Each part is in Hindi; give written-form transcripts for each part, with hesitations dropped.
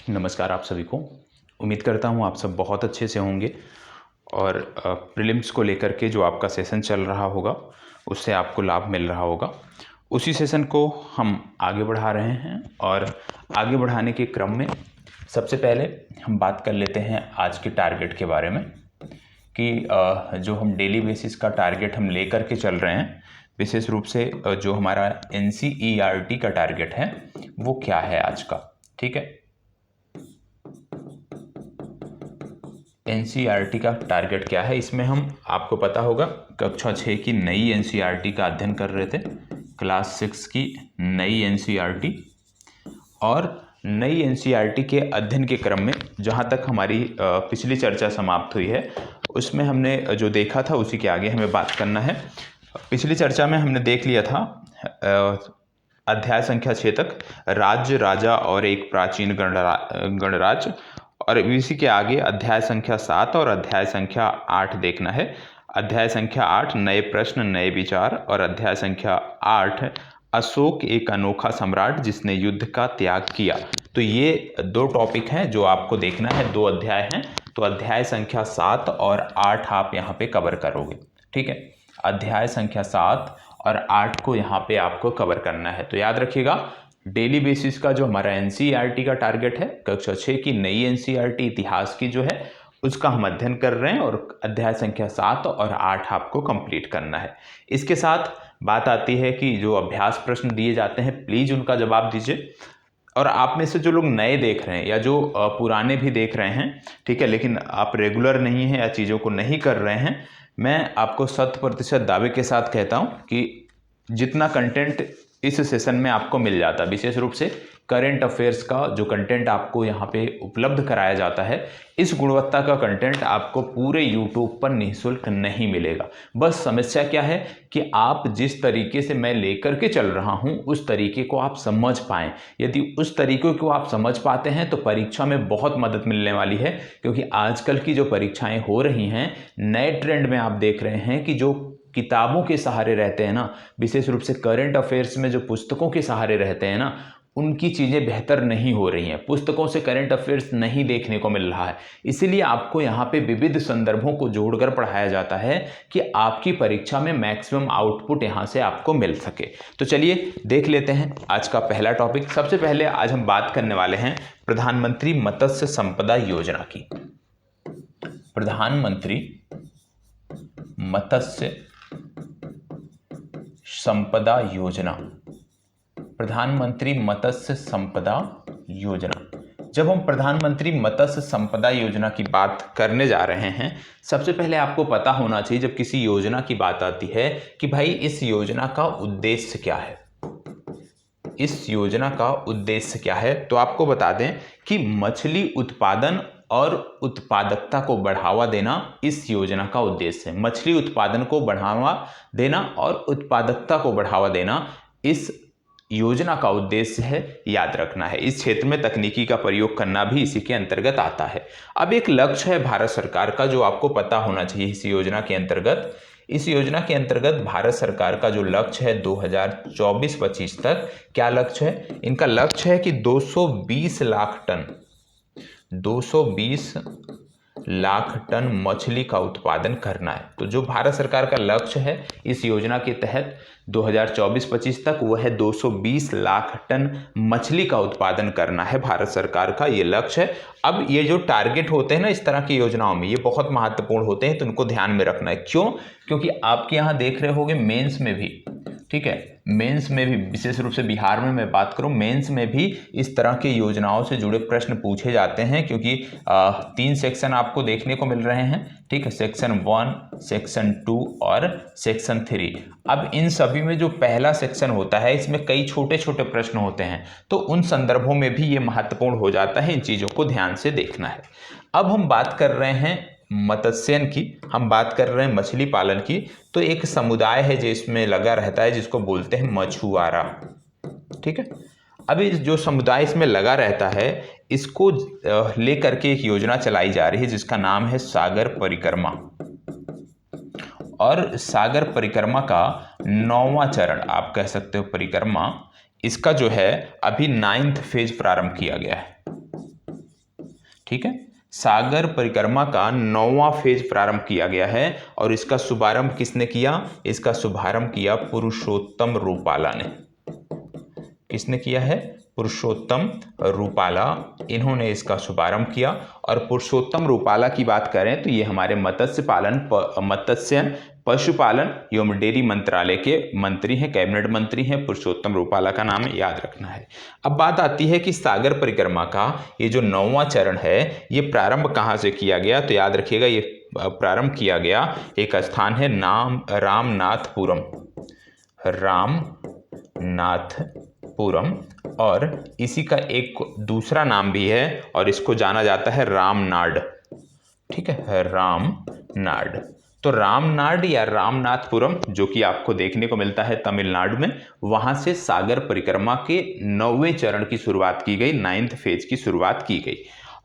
नमस्कार आप सभी को। उम्मीद करता हूँ आप सब बहुत अच्छे से होंगे और प्रीलिम्स को लेकर के जो आपका सेशन चल रहा होगा उससे आपको लाभ मिल रहा होगा। उसी सेशन को हम आगे बढ़ा रहे हैं और आगे बढ़ाने के क्रम में सबसे पहले हम बात कर लेते हैं आज के टारगेट के बारे में कि जो हम डेली बेसिस का टारगेट हम लेकर के चल रहे हैं, विशेष रूप से जो हमारा NCERT का टारगेट है वो क्या है आज का। ठीक है, NCERT का टारगेट क्या है, इसमें हम आपको पता होगा कक्षा 6 की नई NCERT का अध्ययन कर रहे थे, क्लास 6 की नई NCERT और नई NCERT के अध्ययन के क्रम में जहाँ तक हमारी पिछली चर्चा समाप्त हुई है उसमें हमने जो देखा था उसी के आगे हमें बात करना है। पिछली चर्चा में हमने देख लिया था अध्याय संख्या 6 तक राज्य, राजा और एक प्राचीन गणराज्य, और इसी के आगे अध्याय संख्या 7 और अध्याय संख्या 8 देखना है। अध्याय संख्या 8 नए प्रश्न नए विचार और अध्याय संख्या 8 अशोक एक अनोखा सम्राट जिसने युद्ध का त्याग किया। तो ये दो टॉपिक हैं जो आपको देखना है, दो अध्याय हैं। तो अध्याय संख्या 7 और 8 आप यहाँ पे कवर करोगे। ठीक है, अध्याय संख्या 7 और 8 को यहाँ पे आपको कवर करना है। तो याद रखिएगा डेली बेसिस का जो हमारा NCERT का टारगेट है, कक्षा 6 की नई NCERT इतिहास की जो है उसका हम अध्ययन कर रहे हैं और अध्याय संख्या 7 और 8 आपको कंप्लीट करना है। इसके साथ बात आती है कि जो अभ्यास प्रश्न दिए जाते हैं प्लीज उनका जवाब दीजिए। और आप में से जो लोग नए देख रहे हैं या जो पुराने भी देख रहे हैं, ठीक है, लेकिन आप रेगुलर नहीं हैं या चीज़ों को नहीं कर रहे हैं, मैं आपको 100% दावे के साथ कहता हूं कि जितना कंटेंट इस सेशन में आपको मिल जाता है, विशेष रूप से करेंट अफेयर्स का जो कंटेंट आपको यहाँ पे उपलब्ध कराया जाता है, इस गुणवत्ता का कंटेंट आपको पूरे YouTube पर निःशुल्क नहीं मिलेगा। बस समस्या क्या है कि आप जिस तरीके से मैं लेकर के चल रहा हूँ उस तरीके को आप समझ पाएँ। यदि उस तरीके को आप समझ पाते हैं तो परीक्षा में बहुत मदद मिलने वाली है, क्योंकि आजकल की जो परीक्षाएं हो रही हैं नए ट्रेंड में आप देख रहे हैं कि जो किताबों के सहारे रहते हैं ना, विशेष रूप से करंट अफेयर्स में जो पुस्तकों के सहारे रहते हैं ना, उनकी चीज़ें बेहतर नहीं हो रही हैं। पुस्तकों से करंट अफेयर्स नहीं देखने को मिल रहा है। इसीलिए आपको यहाँ पे विविध संदर्भों को जोड़कर पढ़ाया जाता है कि आपकी परीक्षा में मैक्सिमम आउटपुट यहाँ से आपको मिल सके। तो चलिए देख लेते हैं आज का पहला टॉपिक। सबसे पहले आज हम बात करने वाले हैं प्रधानमंत्री मत्स्य संपदा योजना की। प्रधानमंत्री मत्स्य संपदा योजना, प्रधानमंत्री मत्स्य संपदा योजना। जब हम प्रधानमंत्री मत्स्य संपदा योजना की बात करने जा रहे हैं, सबसे पहले आपको पता होना चाहिए जब किसी योजना की बात आती है कि भाई इस योजना का उद्देश्य क्या है। इस योजना का उद्देश्य क्या है, तो आपको बता दें कि मछली उत्पादन और उत्पादकता को बढ़ावा देना इस योजना का उद्देश्य है। मछली उत्पादन को बढ़ावा देना और उत्पादकता को बढ़ावा देना इस योजना का उद्देश्य है, याद रखना है। इस क्षेत्र में तकनीकी का प्रयोग करना भी इसी के अंतर्गत आता है। अब एक लक्ष्य है भारत सरकार का जो आपको पता होना चाहिए इस योजना के अंतर्गत। इस योजना के अंतर्गत भारत सरकार का जो लक्ष्य है 2024-25 तक, क्या लक्ष्य है इनका? लक्ष्य है कि 220 लाख टन 220 लाख टन मछली का उत्पादन करना है। तो जो भारत सरकार का लक्ष्य है इस योजना के तहत 2024-25 तक, वह है 220 लाख टन मछली का उत्पादन करना है। भारत सरकार का ये लक्ष्य है। अब ये जो टारगेट होते हैं ना इस तरह की योजनाओं में, ये बहुत महत्वपूर्ण होते हैं, तो उनको ध्यान में रखना है। क्यों? क्योंकि आपके यहाँ देख रहे होंगे मेंस में भी, ठीक है, मेंस में भी, विशेष रूप से बिहार में मैं बात करूं, मेंस में भी इस तरह की योजनाओं से जुड़े प्रश्न पूछे जाते हैं, क्योंकि 3 सेक्शन आपको देखने को मिल रहे हैं। ठीक है, सेक्शन 1, सेक्शन 2 और सेक्शन 3। अब इन सभी में जो पहला सेक्शन होता है इसमें कई छोटे छोटे प्रश्न होते हैं, तो उन संदर्भों में भी ये महत्वपूर्ण हो जाता है। इन चीज़ों को ध्यान से देखना है। अब हम बात कर रहे हैं मत्स्यन की, हम बात कर रहे हैं मछली पालन की। तो एक समुदाय है जो इसमें लगा रहता है जिसको बोलते हैं मछुआरा। ठीक है, अभी जो समुदाय इसमें लगा रहता है इसको लेकर के एक योजना चलाई जा रही है जिसका नाम है सागर परिक्रमा। और सागर परिक्रमा का 9वां चरण आप कह सकते हो परिक्रमा, इसका जो है अभी 9th फेज प्रारंभ किया गया है। ठीक है, सागर परिक्रमा का 9वां फेज प्रारंभ किया गया है और इसका शुभारंभ किसने किया? इसका शुभारंभ किया पुरुषोत्तम रूपाला ने। किसने किया है? पुरुषोत्तम रूपाला, इन्होंने इसका शुभारंभ किया। और पुरुषोत्तम रूपाला की बात करें तो ये हमारे मत्स्य पशुपालन एवं डेयरी मंत्रालय के मंत्री हैं, कैबिनेट मंत्री हैं। पुरुषोत्तम रूपाला का नाम याद रखना है। अब बात आती है कि सागर परिक्रमा का ये जो 9वां चरण है ये प्रारंभ कहाँ से किया गया? तो याद रखिएगा ये प्रारंभ किया गया एक स्थान है रामनाथपुरम, रामनाथपुरम, और इसी का एक दूसरा नाम भी है और इसको जाना जाता है रामनाड। ठीक है, रामनाड। तो रामनाड या रामनाथपुरम जो कि आपको देखने को मिलता है तमिलनाडु में, वहां से सागर परिक्रमा के 9वें चरण की शुरुआत की गई, 9th फेज की शुरुआत की गई।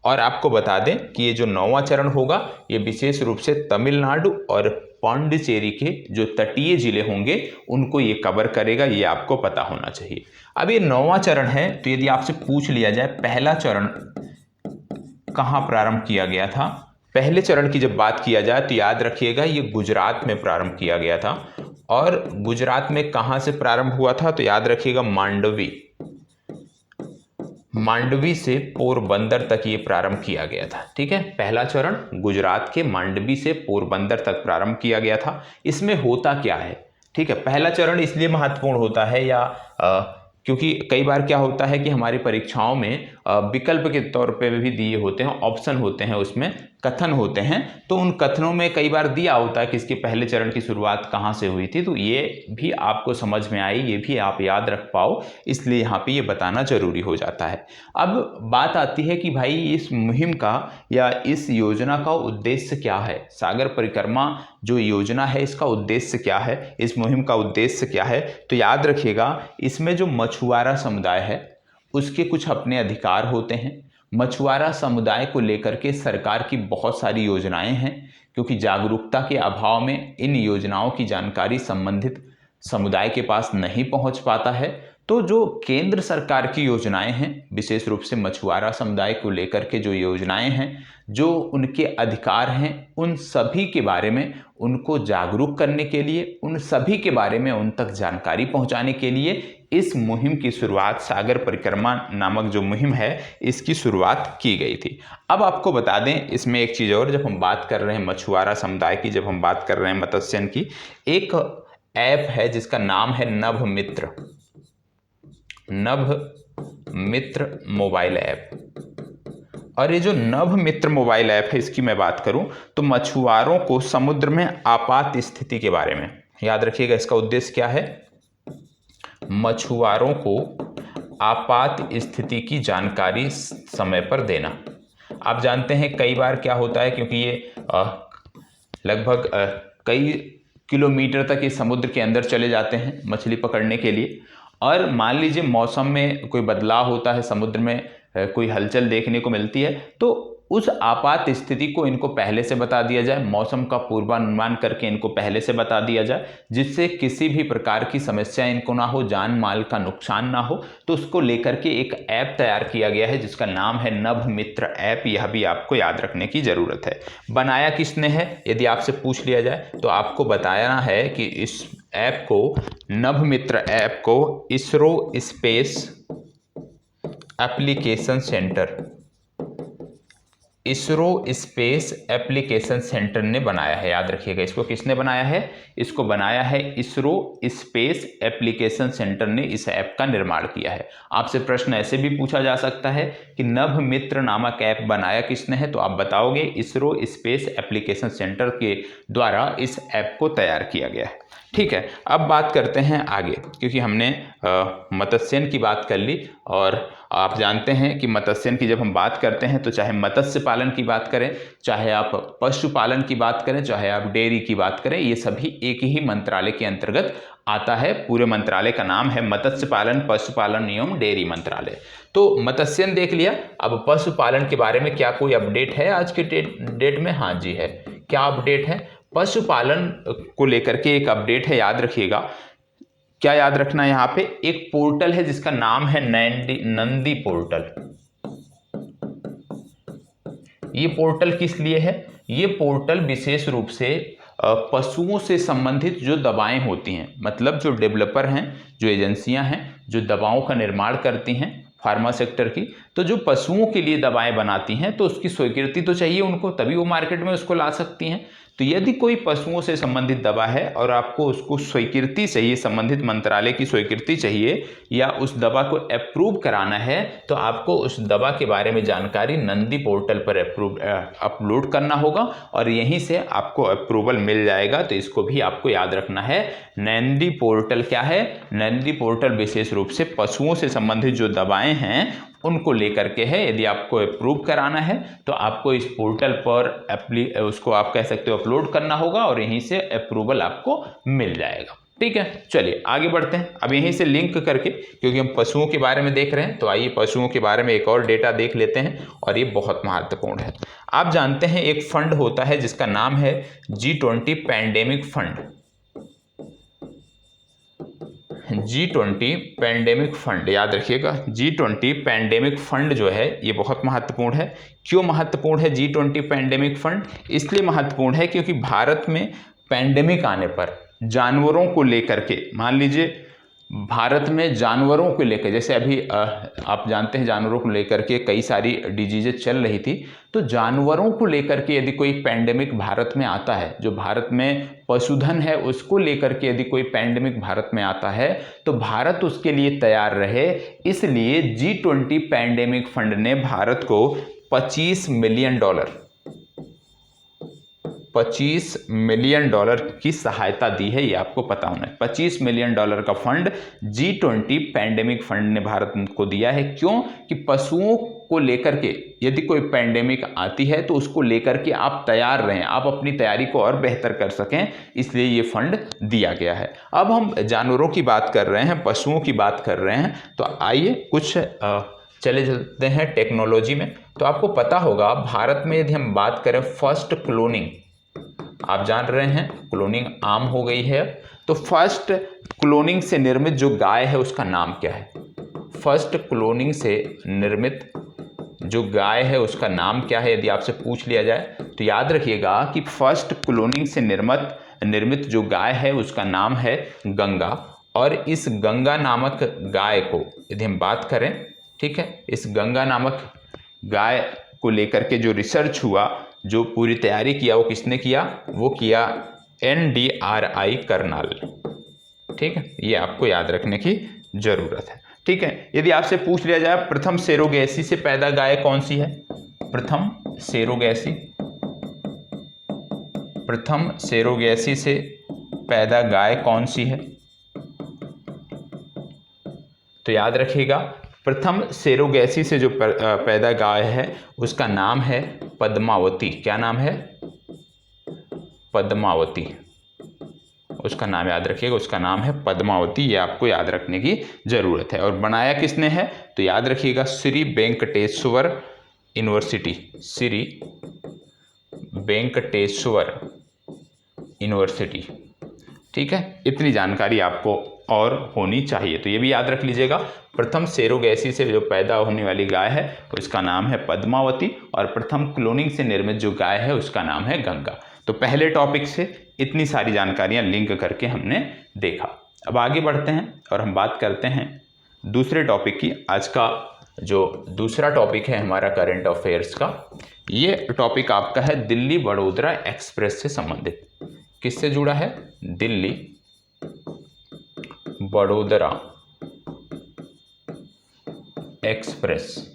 और आपको बता दें कि ये जो 9वां चरण होगा ये विशेष रूप से तमिलनाडु और पांडिचेरी के जो तटीय जिले होंगे उनको ये कवर करेगा, ये आपको पता होना चाहिए। अब ये 9वां चरण है, तो यदि आपसे पूछ लिया जाए पहला चरण कहाँ प्रारंभ किया गया था, पहले चरण की जब बात किया जाए तो याद रखिएगा ये गुजरात में प्रारंभ किया गया था। और गुजरात में कहाँ से प्रारंभ हुआ था? तो याद रखिएगा मांडवी से पोरबंदर तक ये प्रारंभ किया गया था। ठीक है, पहला चरण गुजरात के मांडवी से पोरबंदर तक प्रारंभ किया गया था। इसमें होता क्या है? ठीक है, पहला चरण इसलिए महत्वपूर्ण होता है क्योंकि कई बार क्या होता है कि हमारी परीक्षाओं में विकल्प के तौर पे भी दिए होते हैं, ऑप्शन होते हैं, उसमें कथन होते हैं, तो उन कथनों में कई बार दिया होता है कि इसके पहले चरण की शुरुआत कहाँ से हुई थी। तो ये भी आपको समझ में आए, ये भी आप याद रख पाओ, इसलिए यहाँ पे ये बताना जरूरी हो जाता है। अब बात आती है कि भाई इस मुहिम का या इस योजना का उद्देश्य क्या है? सागर परिक्रमा जो योजना है इसका उद्देश्य क्या है, इस मुहिम का उद्देश्य क्या है? तो याद रखिएगा इसमें जो मछुआरा समुदाय है उसके कुछ अपने अधिकार होते हैं। मछुआरा समुदाय को लेकर के सरकार की बहुत सारी योजनाएं हैं, क्योंकि जागरूकता के अभाव में इन योजनाओं की जानकारी संबंधित समुदाय के पास नहीं पहुंच पाता है। तो जो केंद्र सरकार की योजनाएं हैं, विशेष रूप से मछुआरा समुदाय को लेकर के जो योजनाएं हैं, जो उनके अधिकार हैं, उन सभी के बारे में उनको जागरूक करने के लिए, उन सभी के बारे में उन तक जानकारी पहुंचाने के लिए इस मुहिम की शुरुआत, सागर परिक्रमा नामक जो मुहिम है इसकी शुरुआत की गई थी। अब आपको बता दें इसमें एक चीज़ और, जब हम बात कर रहे हैं मछुआरा समुदाय की, जब हम बात कर रहे हैं मत्स्यन की, एक ऐप है जिसका नाम है नभ मित्र मोबाइल ऐप। और ये जो नभ मित्र मोबाइल ऐप है इसकी मैं बात करूं तो मछुआरों को समुद्र में आपात स्थिति के बारे में, याद रखिएगा इसका उद्देश्य क्या है? मछुआरों को आपात स्थिति की जानकारी समय पर देना। आप जानते हैं कई बार क्या होता है, क्योंकि ये लगभग कई किलोमीटर तक ये समुद्र के अंदर चले जाते हैं मछली पकड़ने के लिए, और मान लीजिए मौसम में कोई बदलाव होता है, समुद्र में कोई हलचल देखने को मिलती है, तो उस आपात स्थिति को इनको पहले से बता दिया जाए, मौसम का पूर्वानुमान करके इनको पहले से बता दिया जाए, जिससे किसी भी प्रकार की समस्या इनको ना हो, जान माल का नुकसान ना हो। तो उसको लेकर के एक ऐप तैयार किया गया है जिसका नाम है नभ मित्र ऐप। यह भी आपको याद रखने की जरूरत है। बनाया किसने है यदि आपसे पूछ लिया जाए तो आपको बताना है कि इस ऐप को, नभ मित्र ऐप को इसरो स्पेस एप्लीकेशन सेंटर ने बनाया है। याद रखिएगा इसको किसने बनाया है? इसको बनाया है इसरो स्पेस एप्लीकेशन सेंटर ने इस ऐप का निर्माण किया है। आपसे प्रश्न ऐसे भी पूछा जा सकता है कि नभ मित्र नामक ऐप बनाया किसने है, तो आप बताओगे इसरो स्पेस एप्लीकेशन सेंटर के द्वारा इस ऐप को तैयार किया गया है। ठीक है, अब बात करते हैं आगे, क्योंकि हमने मत्स्यन की बात कर ली, और आप जानते हैं कि मत्स्यन की जब हम बात करते हैं तो चाहे मत्स्य पालन की बात करें, चाहे आप पशुपालन की बात करें, चाहे आप डेयरी की बात करें, ये सभी एक ही मंत्रालय के अंतर्गत आता है। पूरे मंत्रालय का नाम है मत्स्य पालन, पशुपालन एवं डेयरी मंत्रालय। तो मत्स्यन देख लिया, अब पशुपालन के बारे में क्या कोई अपडेट है आज के डेट में? हाँ जी है। क्या अपडेट है? पशुपालन को लेकर के एक अपडेट है, याद रखिएगा। क्या याद रखना है? यहाँ पे एक पोर्टल है जिसका नाम है नंदी पोर्टल। ये पोर्टल किस लिए है? ये पोर्टल विशेष रूप से पशुओं से संबंधित जो दवाएं होती हैं, मतलब जो डेवलपर हैं, जो एजेंसियां हैं, जो दवाओं का निर्माण करती हैं फार्मा सेक्टर की, तो जो पशुओं के लिए दवाएं बनाती हैं तो उसकी स्वीकृति तो चाहिए उनको, तभी वो मार्केट में उसको ला सकती हैं। तो यदि कोई पशुओं से संबंधित दवा है और आपको उसको स्वीकृति चाहिए, संबंधित मंत्रालय की स्वीकृति चाहिए या उस दवा को अप्रूव कराना है, तो आपको उस दवा के बारे में जानकारी नंदी पोर्टल पर अपलोड करना होगा और यहीं से आपको अप्रूवल मिल जाएगा। तो इसको भी आपको याद रखना है। नंदी पोर्टल क्या है? नंदी पोर्टल विशेष रूप से पशुओं से संबंधित जो दवाएं हैं उनको लेकर के है। यदि आपको अप्रूव कराना है तो आपको इस पोर्टल पर उसको आप कह सकते हो अपलोड करना होगा और यहीं से अप्रूवल आपको मिल जाएगा। ठीक है, चलिए आगे बढ़ते हैं। अब यहीं से लिंक करके, क्योंकि हम पशुओं के बारे में देख रहे हैं, तो आइए पशुओं के बारे में एक और डेटा देख लेते हैं और ये बहुत महत्वपूर्ण है। आप जानते हैं एक फंड होता है जिसका नाम है G20 pandemic fund. G20 pandemic fund, याद रखिएगा, G20 पैंडेमिक फंड जो है ये बहुत महत्वपूर्ण है। क्यों महत्वपूर्ण है G20 पैंडेमिक फंड? इसलिए महत्वपूर्ण है क्योंकि भारत में पैंडेमिक आने पर जानवरों को लेकर के, मान लीजिए भारत में जानवरों को लेकर, जैसे अभी आप जानते हैं जानवरों को लेकर के कई सारी डिजीजेज चल रही थी, तो जानवरों को लेकर के यदि कोई पैंडेमिक भारत में आता है, जो भारत में पशुधन है उसको लेकर के यदि कोई पैंडेमिक भारत में आता है, तो भारत उसके लिए तैयार रहे। इसलिए G20 पैंडेमिक फंड ने भारत को $25 मिलियन की सहायता दी है। ये आपको पता होना है। $25 मिलियन का फंड G20 पैंडेमिक फंड ने भारत को दिया है। क्यों? कि पशुओं को लेकर के यदि कोई पैंडेमिक आती है तो उसको लेकर के आप तैयार रहें, आप अपनी तैयारी को और बेहतर कर सकें, इसलिए ये फंड दिया गया है। अब हम जानवरों की बात कर रहे हैं, पशुओं की बात कर रहे हैं, तो आइए कुछ चले चलते हैं टेक्नोलॉजी में। तो आपको पता होगा भारत में यदि हम बात करें फर्स्ट क्लोनिंग, आप जान रहे हैं क्लोनिंग आम हो गई है, तो फर्स्ट क्लोनिंग से निर्मित जो गाय है उसका नाम क्या है? फर्स्ट क्लोनिंग से निर्मित जो गाय है उसका नाम क्या है? यदि आपसे पूछ लिया जाए तो याद रखिएगा कि फर्स्ट क्लोनिंग से निर्मित जो गाय है उसका नाम है गंगा। और इस गंगा नामक गाय को यदि हम बात करें, ठीक है, इस गंगा नामक गाय को लेकर के जो रिसर्च हुआ, जो पूरी तैयारी किया, वो किसने किया? वो किया NDRI करनाल। ठीक है, ये आपको याद रखने की जरूरत है। ठीक है, यदि आपसे पूछ लिया जाए प्रथम सेरोगेसी से पैदा गाय कौन सी है? प्रथम सेरोगेसी से पैदा गाय कौन सी है? तो याद रखिएगा प्रथम सेरोगेसी से जो पैदा गाय है उसका नाम है पद्मावती। क्या नाम है? पद्मावती। उसका नाम याद रखिएगा, उसका नाम है पद्मावती। ये आपको याद रखने की जरूरत है। और बनाया किसने है? तो याद रखिएगा श्री वेंकटेश्वर यूनिवर्सिटी, श्री वेंकटेश्वर यूनिवर्सिटी। ठीक है, इतनी जानकारी आपको और होनी चाहिए, तो ये भी याद रख लीजिएगा। प्रथम सेरोगेसी से जो पैदा होने वाली गाय है उसका नाम है पद्मावती और प्रथम क्लोनिंग से निर्मित जो गाय है उसका नाम है गंगा। तो पहले टॉपिक से इतनी सारी जानकारियां लिंक करके हमने देखा। अब आगे बढ़ते हैं और हम बात करते हैं दूसरे टॉपिक की। आज का जो दूसरा टॉपिक है हमारा करंट अफेयर्स का, ये टॉपिक आपका है दिल्ली बड़ोदरा एक्सप्रेस से संबंधित। किससे जुड़ा है? दिल्ली बड़ोदरा एक्सप्रेस।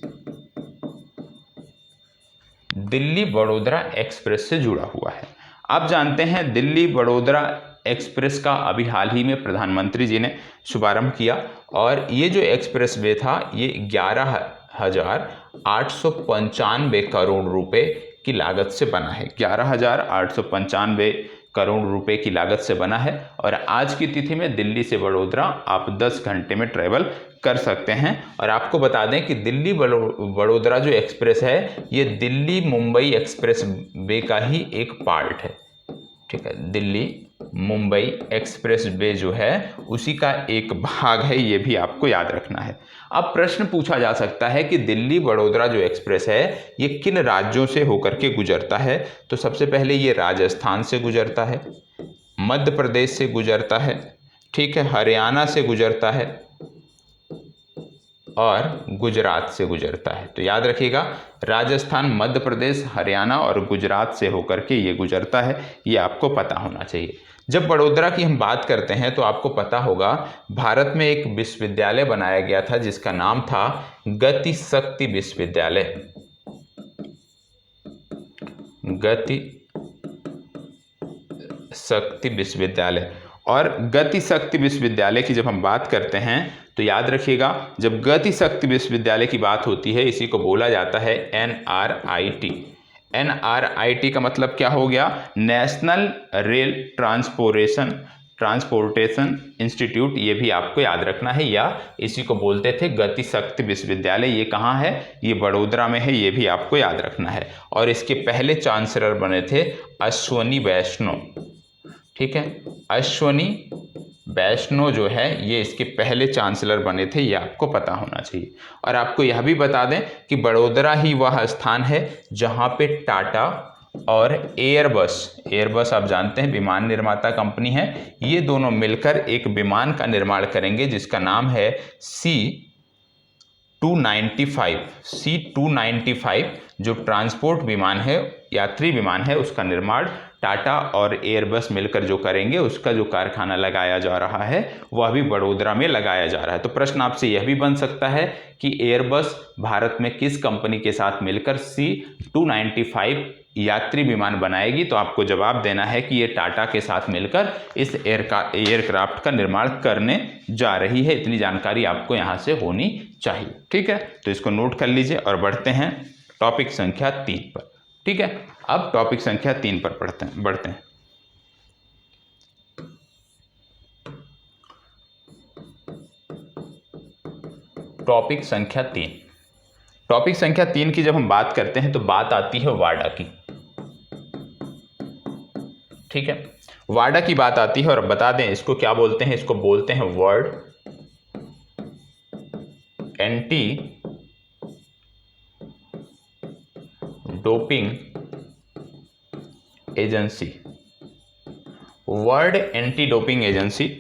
दिल्ली बड़ोदरा एक्सप्रेस से जुड़ा हुआ है। आप जानते हैं दिल्ली बड़ोदरा एक्सप्रेस का अभी हाल ही में प्रधानमंत्री जी ने शुभारंभ किया और ये जो एक्सप्रेस वे था ये 11,895 करोड़ रुपए की लागत से बना है। 11,895 करोड़ रुपए की लागत से बना है और आज की तिथि में दिल्ली से बड़ोदरा आप 10 घंटे में ट्रेवल कर सकते हैं। और आपको बता दें कि दिल्ली बड़ोदरा जो एक्सप्रेस है ये दिल्ली मुंबई एक्सप्रेस वे का ही एक पार्ट है। ठीक है, दिल्ली मुंबई एक्सप्रेस वे जो है उसी का एक भाग है, ये भी आपको याद रखना है। अब प्रश्न पूछा जा सकता है कि दिल्ली वडोदरा जो एक्सप्रेस है ये किन राज्यों से होकर के गुजरता है। तो सबसे पहले ये राजस्थान से गुजरता है, मध्य प्रदेश से गुजरता है, ठीक है, हरियाणा से गुजरता है और गुजरात से गुजरता है। तो याद रखिएगा, राजस्थान, मध्य प्रदेश, हरियाणा और गुजरात से होकर के ये गुजरता है, ये आपको पता होना चाहिए। जब वडोदरा की हम बात करते हैं तो आपको पता होगा भारत में एक विश्वविद्यालय बनाया गया था जिसका नाम था गति शक्ति विश्वविद्यालय। गति शक्ति विश्वविद्यालय। और गति शक्ति विश्वविद्यालय की जब हम बात करते हैं तो याद रखिएगा, जब गति शक्ति विश्वविद्यालय की बात होती है इसी को बोला जाता है NRIT। NRIT का मतलब क्या हो गया? नेशनल रेल ट्रांसपोर्टेशन इंस्टीट्यूट, ये भी आपको याद रखना है, या इसी को बोलते थे गति शक्ति विश्वविद्यालय। ये कहाँ है? ये वडोदरा में है, ये भी आपको याद रखना है। और इसके पहले चांसलर बने थे अश्वनी वैष्णव, ठीक है, अश्वनी वैष्णव जो है ये इसके पहले चांसलर बने थे, ये आपको पता होना चाहिए। और आपको यह भी बता दें कि वडोदरा ही वह स्थान है जहां पे टाटा और एयरबस आप जानते हैं विमान निर्माता कंपनी है, ये दोनों मिलकर एक विमान का निर्माण करेंगे जिसका नाम है C-295 जो ट्रांसपोर्ट विमान है, यात्री विमान है, उसका निर्माण टाटा और एयरबस मिलकर जो करेंगे, उसका जो कारखाना लगाया जा रहा है वह भी वडोदरा में लगाया जा रहा है। तो प्रश्न आपसे यह भी बन सकता है कि एयरबस भारत में किस कंपनी के साथ मिलकर C-295 यात्री विमान बनाएगी? तो आपको जवाब देना है कि ये टाटा के साथ मिलकर इस एयरक्राफ्ट का निर्माण करने जा रही है। इतनी जानकारी आपको यहाँ से होनी चाहिए, ठीक है। तो इसको नोट कर लीजिए और बढ़ते हैं टॉपिक संख्या 3 पर, ठीक है। अब टॉपिक संख्या 3 पर बढ़ते हैं। टॉपिक संख्या 3 की जब हम बात करते हैं तो बात आती है वाडा की, ठीक है। वाडा की बात आती है और बता दें इसको क्या बोलते हैं, इसको बोलते हैं world anti doping agency. World anti doping agency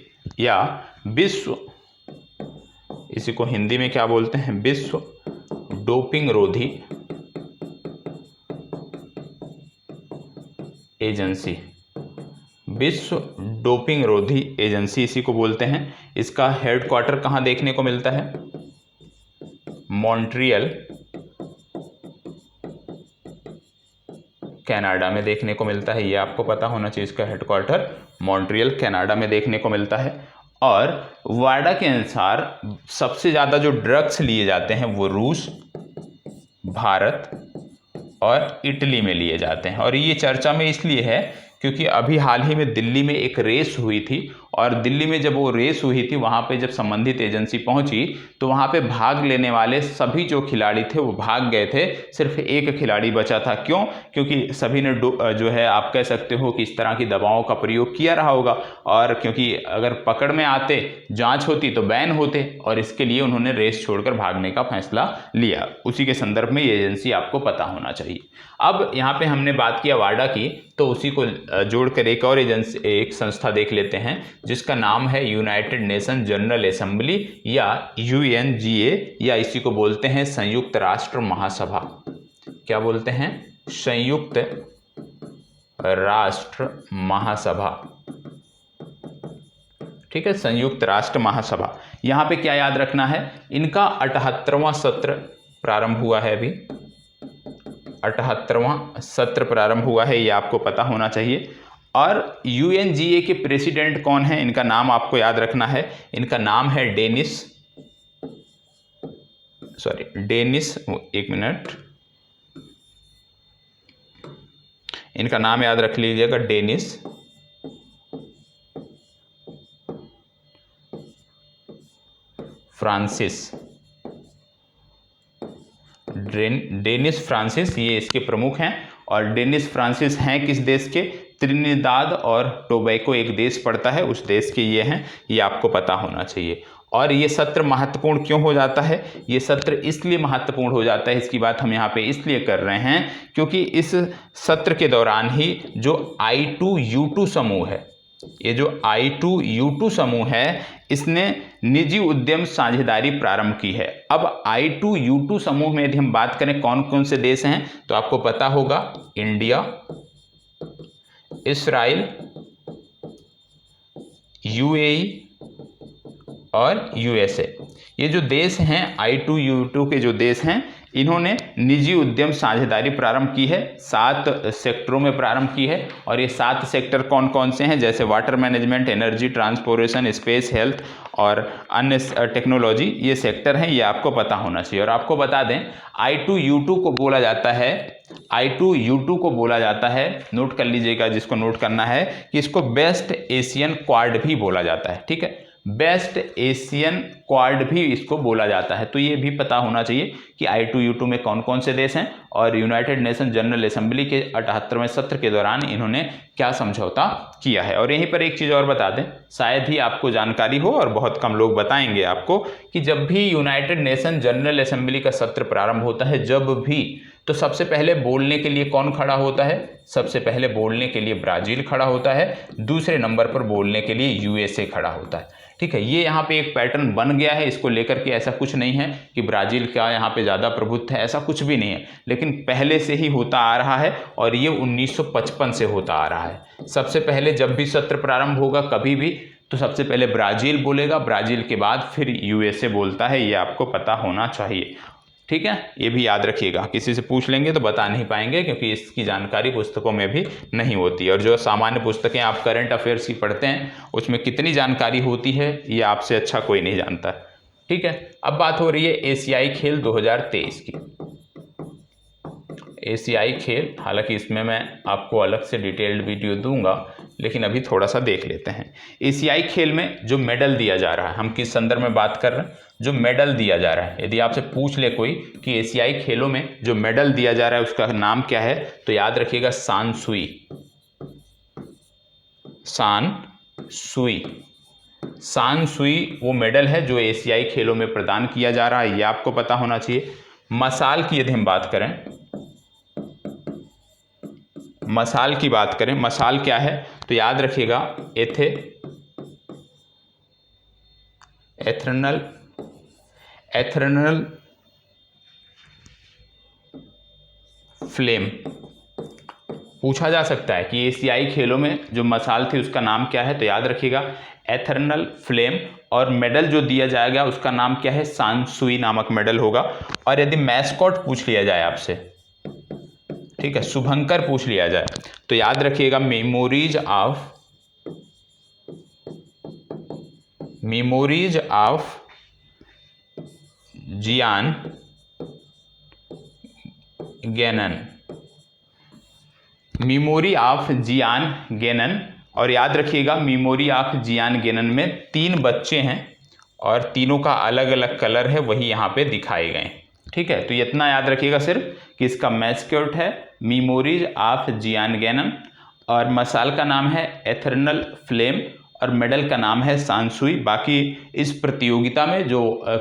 या विश्व, इसी को हिंदी में क्या बोलते हैं, विश्व डोपिंग रोधी एजेंसी। विश्व डोपिंग रोधी एजेंसी इसी को बोलते हैं। इसका हेडक्वार्टर कहाँ देखने को मिलता है? मॉन्ट्रियल, कनाडा में देखने को मिलता है। ये आपको पता होना चाहिए, इसका हेडक्वार्टर मॉन्ट्रियल कनाडा में देखने को मिलता है। और वाडा के अनुसार सबसे ज़्यादा जो ड्रग्स लिए जाते हैं वो रूस, भारत और इटली में लिए जाते हैं। और ये चर्चा में इसलिए है क्योंकि अभी हाल ही में दिल्ली में एक रेस हुई थी, और दिल्ली में जब वो रेस हुई थी वहाँ पे जब संबंधित एजेंसी पहुँची तो वहाँ पे भाग लेने वाले सभी जो खिलाड़ी थे वो भाग गए थे, सिर्फ एक खिलाड़ी बचा था। क्यों? क्योंकि सभी ने जो है आप कह सकते हो कि इस तरह की दवाओं का प्रयोग किया रहा होगा, और क्योंकि अगर पकड़ में आते, जांच होती तो बैन होते, और इसके लिए उन्होंने रेस छोड़कर भागने का फैसला लिया। उसी के संदर्भ में ये एजेंसी आपको पता होना चाहिए। अब यहाँ पे हमने बात किया वाडा की, तो उसी को जोड़कर एक और एजेंसी, एक संस्था देख लेते हैं जिसका नाम है यूनाइटेड नेशन जनरल असेंबली या UNGA, या इसी को बोलते हैं संयुक्त राष्ट्र महासभा। क्या बोलते हैं? संयुक्त राष्ट्र महासभा, ठीक है, संयुक्त राष्ट्र महासभा। यहाँ पे क्या याद रखना है, इनका 78वां सत्र प्रारंभ हुआ है। अभी 78वां सत्र प्रारंभ हुआ है, ये आपको पता होना चाहिए। और UNGA के प्रेसिडेंट कौन है, इनका नाम आपको याद रखना है। इनका नाम है डेनिस, एक मिनट, इनका नाम याद रख लीजिएगा, डेनिस फ्रांसिस। डेनिस फ्रांसिस ये इसके प्रमुख हैं। और डेनिस फ्रांसिस हैं किस देश के? त्रिनिदाद और टोबैको एक देश पड़ता है, उस देश के ये हैं, ये आपको पता होना चाहिए। और ये सत्र महत्वपूर्ण क्यों हो जाता है? ये सत्र इसलिए महत्वपूर्ण हो जाता है, इसकी बात हम यहाँ पे इसलिए कर रहे हैं क्योंकि इस सत्र के दौरान ही जो I2U2 समूह है, ये जो I2U2 समूह है, इसने निजी उद्यम साझेदारी प्रारंभ की है। अब I2U2 समूह में यदि हम बात करें कौन कौन से देश हैं, तो आपको पता होगा इंडिया, इस्राइल, UAE और USA। ये जो देश हैं I2U2 के जो देश हैं, इन्होंने निजी उद्यम साझेदारी प्रारंभ की है, 7 सेक्टरों में प्रारंभ की है। और ये 7 सेक्टर कौन कौन से हैं? जैसे water management, energy, transportation, space, health और अन्य टेक्नोलॉजी, ये सेक्टर हैं, ये आपको पता होना चाहिए। और आपको बता दें I2U2 को बोला जाता है, I2U2 को बोला जाता है, नोट कर लीजिएगा जिसको नोट करना है, कि इसको बेस्ट एशियन क्वाड भी बोला जाता है। ठीक है, बेस्ट एशियन क्वाड भी इसको बोला जाता है। तो ये भी पता होना चाहिए कि I2U2 में कौन कौन से देश हैं और यूनाइटेड नेशन जनरल असेंबली के 78वें सत्र के दौरान इन्होंने क्या समझौता किया है। और यहीं पर एक चीज़ और बता दें, शायद ही आपको जानकारी हो और बहुत कम लोग बताएंगे आपको, कि जब भी यूनाइटेड नेशन जनरल असेंबली का सत्र प्रारंभ होता है, जब भी, तो सबसे पहले बोलने के लिए कौन खड़ा होता है? सबसे पहले बोलने के लिए ब्राज़ील खड़ा होता है, दूसरे नंबर पर बोलने के लिए USA खड़ा होता है। ठीक है, ये यहाँ पे एक पैटर्न बन गया है, इसको लेकर के ऐसा कुछ नहीं है कि ब्राज़ील का यहाँ पे ज़्यादा प्रभुत्व है, ऐसा कुछ भी नहीं है, लेकिन पहले से ही होता आ रहा है और ये 1955 से होता आ रहा है। सबसे पहले जब भी सत्र प्रारंभ होगा कभी भी, तो सबसे पहले ब्राज़ील बोलेगा, ब्राज़ील के बाद फिर USA बोलता है, ये आपको पता होना चाहिए। ठीक है, ये भी याद रखिएगा, किसी से पूछ लेंगे तो बता नहीं पाएंगे क्योंकि इसकी जानकारी पुस्तकों में भी नहीं होती। और जो सामान्य पुस्तकें आप करंट अफेयर्स की पढ़ते हैं, उसमें कितनी जानकारी होती है ये आपसे अच्छा कोई नहीं जानता। ठीक है, अब बात हो रही है एशियाई खेल 2023 की। एशियाई खेल, हालांकि इसमें मैं आपको अलग से डिटेल्ड वीडियो दूंगा, लेकिन अभी थोड़ा सा देख लेते हैं। एशियाई खेल में जो मेडल दिया जा रहा है, हम किस संदर्भ में बात कर रहे हैं? जो मेडल दिया जा रहा है, यदि आपसे पूछ ले कोई कि एशियाई खेलों में जो मेडल दिया जा रहा है उसका नाम क्या है, तो याद रखिएगा सान सुई। सान सुई, सान सुई वो मेडल है जो एशियाई खेलों में प्रदान किया जा रहा है, ये आपको पता होना चाहिए। मसाल की यदि हम बात करें, मसाल की बात करें, मसाल क्या है, तो याद रखिएगा एथेर्नल फ्लेम। पूछा जा सकता है कि एशियाई खेलों में जो मसाल थी उसका नाम क्या है, तो याद रखिएगा एथेर्नल फ्लेम। और मेडल जो दिया जाएगा उसका नाम क्या है? सान सुई नामक मेडल होगा। और यदि मैस्कॉट पूछ लिया जाए आपसे, ठीक है, शुभंकर पूछ लिया जाए, तो याद रखिएगा मेमोरीज ऑफ जियान गेनन, मेमोरी ऑफ जियान गेनन। और याद रखिएगा मेमोरी ऑफ जियान गेनन में 3 बच्चे हैं और तीनों का अलग अलग कलर है, वही यहाँ पे दिखाए गए। ठीक है, तो इतना याद रखिएगा सिर्फ कि इसका मैस्कॉट है मेमोरीज ऑफ जियान गेनन और मसाल का नाम है एथेर्नल फ्लेम और मेडल का नाम है सान सुई। बाकी इस प्रतियोगिता में जो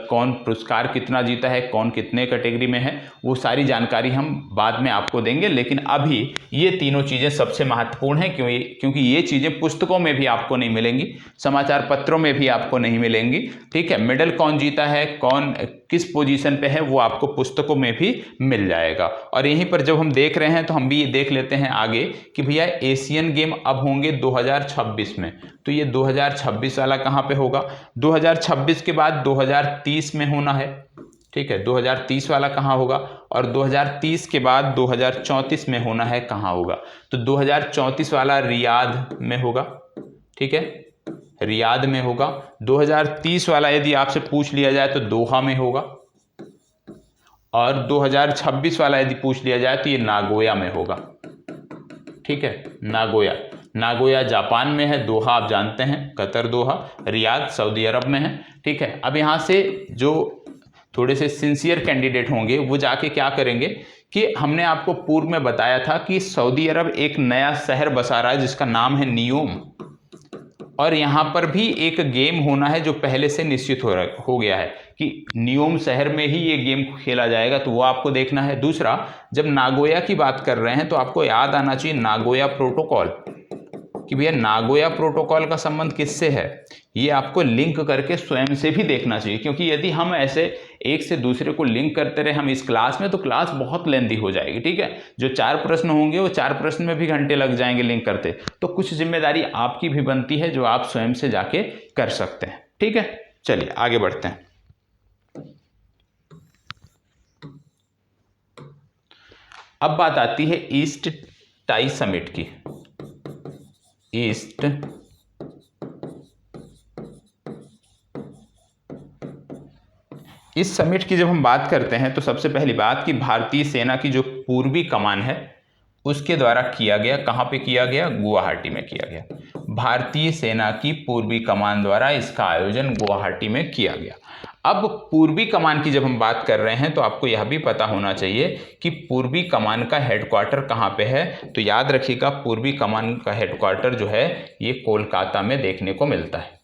कौन पुरस्कार कितना जीता है, कौन कितने कैटेगरी में है, वो सारी जानकारी हम बाद में आपको देंगे। लेकिन अभी ये तीनों चीज़ें सबसे महत्वपूर्ण हैं, क्योंकि ये चीज़ें पुस्तकों में भी आपको नहीं मिलेंगी, समाचार पत्रों में भी आपको नहीं मिलेंगी। ठीक है, मेडल कौन जीता है, कौन किस पोजीशन पे है, वो आपको पुस्तकों में भी मिल जाएगा। और यहीं पर जब हम देख रहे हैं तो हम भी ये देख लेते हैं आगे कि भैया एशियन गेम अब होंगे 2026 में, तो ये 2026 वाला कहाँ पे होगा? 2026 के बाद 2030 में होना है। ठीक है, 2030 वाला कहाँ होगा? और 2030 के बाद 2034 में होना है, कहाँ होगा? तो 2034 वाला रियाद में होगा। ठीक है, रियाद में होगा। 2030 वाला यदि आपसे पूछ लिया जाए तो दोहा में होगा। और 2026 वाला यदि पूछ लिया जाए तो ये नागोया में होगा। ठीक है, नागोया जापान में है, दोहा आप जानते हैं कतर दोहा, रियाद सऊदी अरब में है। ठीक है, अब यहाँ से जो थोड़े से सिंसियर कैंडिडेट होंगे वो जाके क्या करेंगे कि हमने आपको पूर्व में बताया था कि सऊदी अरब एक नया शहर बसा रहा है जिसका नाम है नियोम, और यहाँ पर भी एक गेम होना है जो पहले से निश्चित हो गया है कि नियोम शहर में ही ये गेम खेला जाएगा, तो वो आपको देखना है। दूसरा, जब नागोया की बात कर रहे हैं तो आपको याद आना चाहिए नागोया प्रोटोकॉल, कि भैया नागोया प्रोटोकॉल का संबंध किससे है, ये आपको लिंक करके स्वयं से भी देखना चाहिए, क्योंकि यदि हम ऐसे एक से दूसरे को लिंक करते रहे हम इस क्लास में तो क्लास बहुत लेंदी हो जाएगी। ठीक है, जो 4 प्रश्न होंगे वो 4 प्रश्न में भी घंटे लग जाएंगे लिंक करते, तो कुछ जिम्मेदारी आपकी भी बनती है जो आप स्वयं से जाके कर सकते हैं। ठीक है, चलिए आगे बढ़ते हैं। अब बात आती है ईस्ट टाई समिट की। ईस्ट इस समिट की जब हम बात करते हैं तो सबसे पहली बात कि भारतीय सेना की जो पूर्वी कमान है उसके द्वारा किया गया। कहाँ पे किया गया? गुवाहाटी में किया गया। भारतीय सेना की पूर्वी कमान द्वारा इसका आयोजन गुवाहाटी में किया गया। अब पूर्वी कमान की जब हम बात कर रहे हैं तो आपको यह भी पता होना चाहिए कि पूर्वी कमान का हेडक्वार्टर कहाँ पे है। तो याद रखिएगा, पूर्वी कमान का हेडक्वार्टर जो है ये कोलकाता में देखने को मिलता है।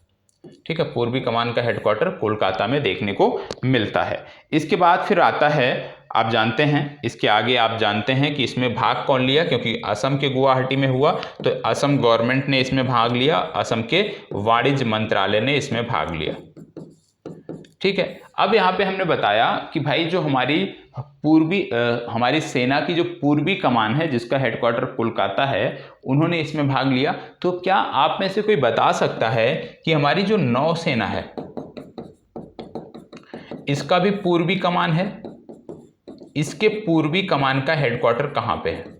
ठीक है, पूर्वी कमान का हेडक्वार्टर कोलकाता में देखने को मिलता है। इसके बाद फिर आता है, आप जानते हैं इसके आगे आप जानते हैं कि इसमें भाग कौन लिया, क्योंकि असम के गुवाहाटी में हुआ तो असम गवर्नमेंट ने इसमें भाग लिया, असम के वाणिज्य मंत्रालय ने इसमें भाग लिया। ठीक है, अब यहाँ पे हमने बताया कि भाई जो हमारी सेना की जो पूर्वी कमान है जिसका हेडक्वार्टर कोलकाता है उन्होंने इसमें भाग लिया। तो क्या आप में से कोई बता सकता है कि हमारी जो नौसेना है इसका भी पूर्वी कमान है? इसके पूर्वी कमान का हेडक्वार्टर कहाँ पे है?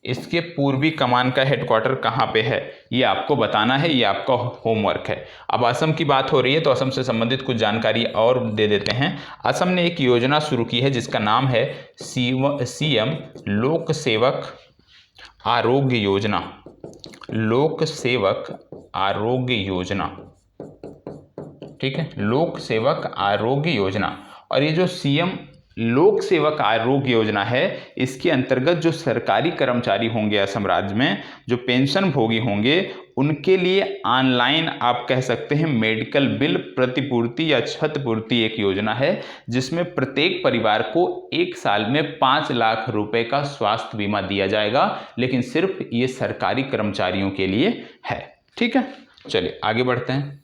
इसके पूर्वी कमान का हेडक्वार्टर कहाँ पे है ये आपको बताना है, ये आपका होमवर्क है। अब असम की बात हो रही है तो असम से संबंधित कुछ जानकारी और दे देते हैं। असम ने एक योजना शुरू की है जिसका नाम है सीएम लोक सेवक आरोग्य योजना। लोक सेवक आरोग्य योजना, ठीक है, लोक सेवक आरोग्य योजना। और ये जो सीएम लोक सेवक आरोग्य योजना है इसके अंतर्गत जो सरकारी कर्मचारी होंगे असम राज्य में, जो पेंशन भोगी होंगे, उनके लिए ऑनलाइन आप कह सकते हैं मेडिकल बिल प्रतिपूर्ति या क्षतिपूर्ति एक योजना है जिसमें प्रत्येक परिवार को 1 साल में 5 लाख रुपए का स्वास्थ्य बीमा दिया जाएगा, लेकिन सिर्फ ये सरकारी कर्मचारियों के लिए है। ठीक है, चलिए आगे बढ़ते हैं।